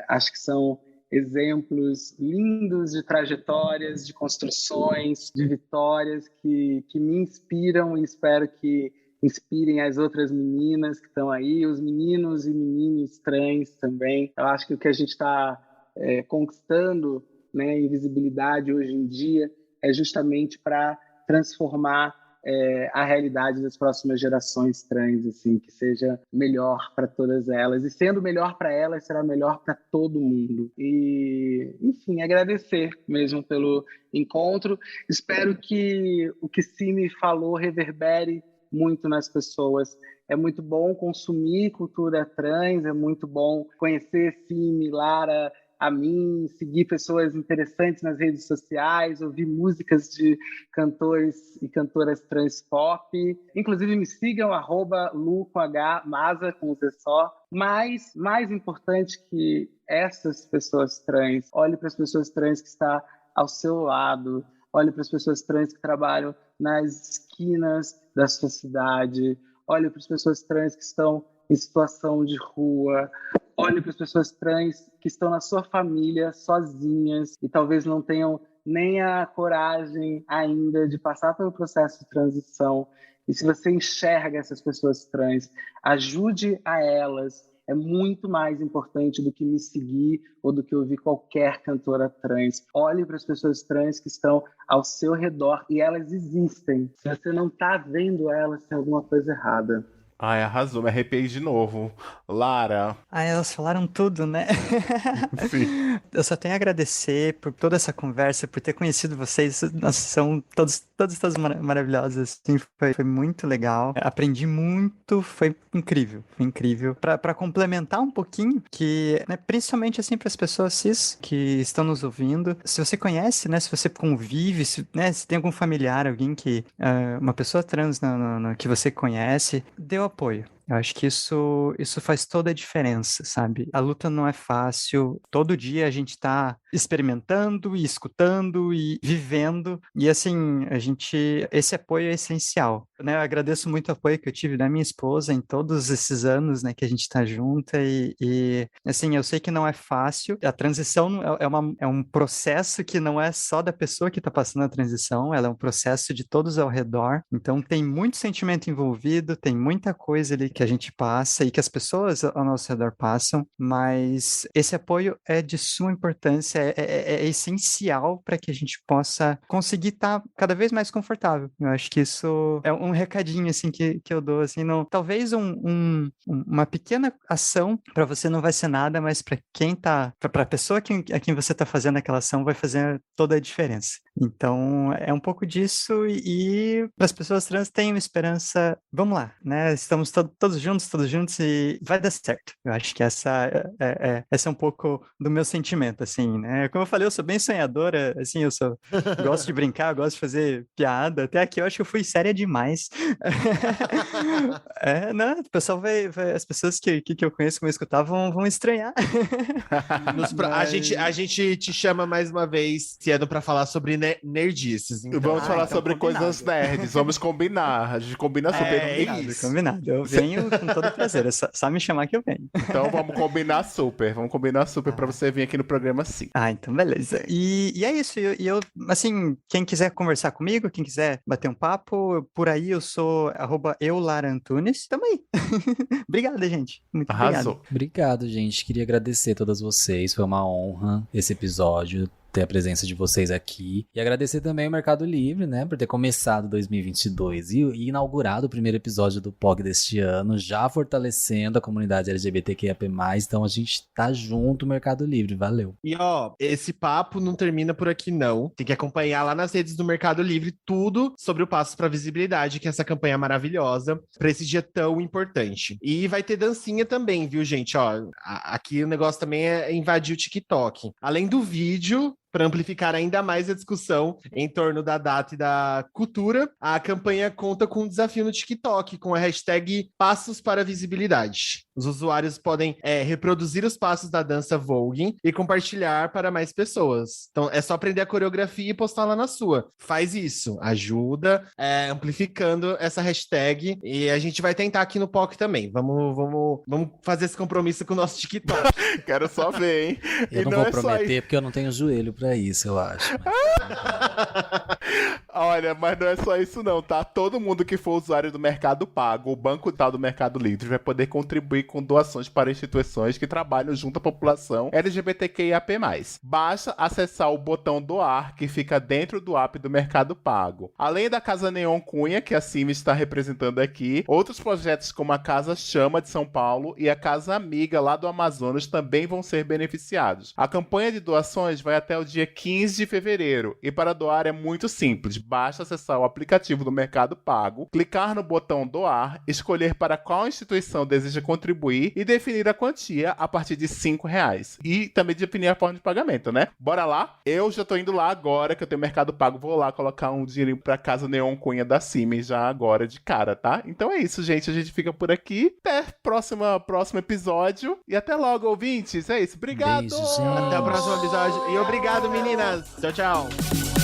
Acho que são exemplos lindos de trajetórias, de construções, de vitórias que me inspiram e espero que inspirem as outras meninas que estão aí, os meninos e meninas trans também. Eu acho que o que a gente está conquistando, né, em visibilidade hoje em dia é justamente para transformar a realidade das próximas gerações trans, assim, que seja melhor para todas elas. E sendo melhor para elas, será melhor para todo mundo. E, enfim, agradecer mesmo pelo encontro. Espero que o que Simi falou reverbere muito nas pessoas. É muito bom consumir cultura trans, é muito bom conhecer Simi, Lara, a mim, seguir pessoas interessantes nas redes sociais, ouvir músicas de cantores e cantoras trans pop. Inclusive, me sigam, @Lu com H, Maza com Z só. Mas, mais importante que essas pessoas trans, olhe para as pessoas trans que estão ao seu lado, olhe para as pessoas trans que trabalham nas esquinas da sua cidade, olhe para as pessoas trans que estão em situação de rua, olhe para as pessoas trans que estão na sua família sozinhas e talvez não tenham nem a coragem ainda de passar pelo processo de transição. E se você enxerga essas pessoas trans, ajude a elas. É muito mais importante do que me seguir ou do que ouvir qualquer cantora trans. Olhe para as pessoas trans que estão ao seu redor e elas existem. Se você não está vendo elas, tem alguma coisa errada. Ai, arrasou, me arrepiei de novo. Lara. Elas falaram tudo, né? Sim. Eu só tenho a agradecer por toda essa conversa, por ter conhecido vocês. Nossa, são todos maravilhosos. Assim, foi muito legal. Aprendi muito, foi incrível. Foi incrível. Para complementar um pouquinho, que, né, principalmente assim para as pessoas cis que estão nos ouvindo, se você conhece, né, se você convive, se tem algum familiar, alguém que, uma pessoa trans que você conhece, dê o apoio. Eu acho que isso faz toda a diferença, sabe? A luta não é fácil. Todo dia a gente tá experimentando e escutando e vivendo. E assim, esse apoio é essencial, né? Eu agradeço muito o apoio que eu tive da minha esposa em todos esses anos, né, que a gente tá junta e assim, eu sei que não é fácil. A transição é um processo que não é só da pessoa que tá passando a transição, ela é um processo de todos ao redor. Então tem muito sentimento envolvido, tem muita coisa ali que a gente passa e que as pessoas ao nosso redor passam, mas esse apoio é de suma importância, é essencial para que a gente possa conseguir estar cada vez mais confortável. Eu acho que isso é um recadinho assim que eu dou, assim, não, talvez uma pequena ação para você não vai ser nada, mas para a pessoa a quem você está fazendo aquela ação vai fazer toda a diferença. Então é um pouco disso e para as pessoas trans tenham esperança, vamos lá, né? Estamos todos juntos e vai dar certo. Eu acho que essa é um pouco do meu sentimento, assim, né? Como eu falei, eu sou bem sonhadora, assim, gosto de brincar, gosto de fazer piada. Até aqui eu acho que eu fui séria demais. Não, o pessoal as pessoas que eu conheço, que vão escutar, vão estranhar. A gente te chama mais uma vez, se é pra falar sobre nerdices. Então. Vamos falar sobre combinado. coisas nerds, vamos combinar. A gente combina super. Combinado. Eu venho com todo prazer, é só me chamar que eu venho. Então vamos combinar super pra você vir aqui no programa sim. Então beleza. E é isso, eu, assim, quem quiser conversar comigo, quem quiser bater um papo, por aí eu sou @eularantunes, tamo aí. Obrigado, gente. Muito Arrasou. Obrigado, gente. Queria agradecer a todas vocês. Foi uma honra esse episódio, ter a presença de vocês aqui. E agradecer também ao Mercado Livre, né, por ter começado 2022 e inaugurado o primeiro episódio do POC deste ano, já fortalecendo a comunidade LGBTQIAP+. Então a gente tá junto, Mercado Livre. Valeu. E esse papo não termina por aqui não. Tem que acompanhar lá nas redes do Mercado Livre tudo sobre o Passos para Visibilidade, que é essa campanha maravilhosa para esse dia tão importante. E vai ter dancinha também, viu, gente? Aqui o negócio também é invadir o TikTok. Além do vídeo, para amplificar ainda mais a discussão em torno da data e da cultura, a campanha conta com um desafio no TikTok, com a hashtag Passos para Visibilidade. Os usuários podem reproduzir os passos da dança voguing e compartilhar para mais pessoas. Então, é só aprender a coreografia e postar lá na sua. Faz isso, ajuda amplificando essa hashtag e a gente vai tentar aqui no POC também. Vamos fazer esse compromisso com o nosso TikTok. Quero só ver, hein? Eu não vou prometer porque eu não tenho joelho pra isso, eu acho. Olha, mas não é só isso não, tá? Todo mundo que for usuário do Mercado Pago, o banco tal do Mercado Livre, vai poder contribuir com doações para instituições que trabalham junto à população LGBTQIAP+. Basta acessar o botão doar, que fica dentro do app do Mercado Pago. Além da Casa Neon Cunha, que a Cime está representando aqui, outros projetos como a Casa Chama de São Paulo e a Casa Amiga lá do Amazonas também vão ser beneficiados. A campanha de doações vai até o dia 15 de fevereiro e para doar é muito simples. Basta acessar o aplicativo do Mercado Pago, clicar no botão doar, escolher para qual instituição deseja contribuir e definir a quantia a partir de R$5. E também definir a forma de pagamento, né? Bora lá? Eu já tô indo lá agora, que eu tenho Mercado Pago, vou lá colocar um dinheirinho pra Casa Neon Cunha da Siemens já agora de cara, tá? Então é isso, gente. A gente fica por aqui. Até próximo episódio. E até logo, ouvintes. É isso. Obrigado! Beijo, gente. Até o próximo episódio. E obrigado, meninas. Tchau, tchau.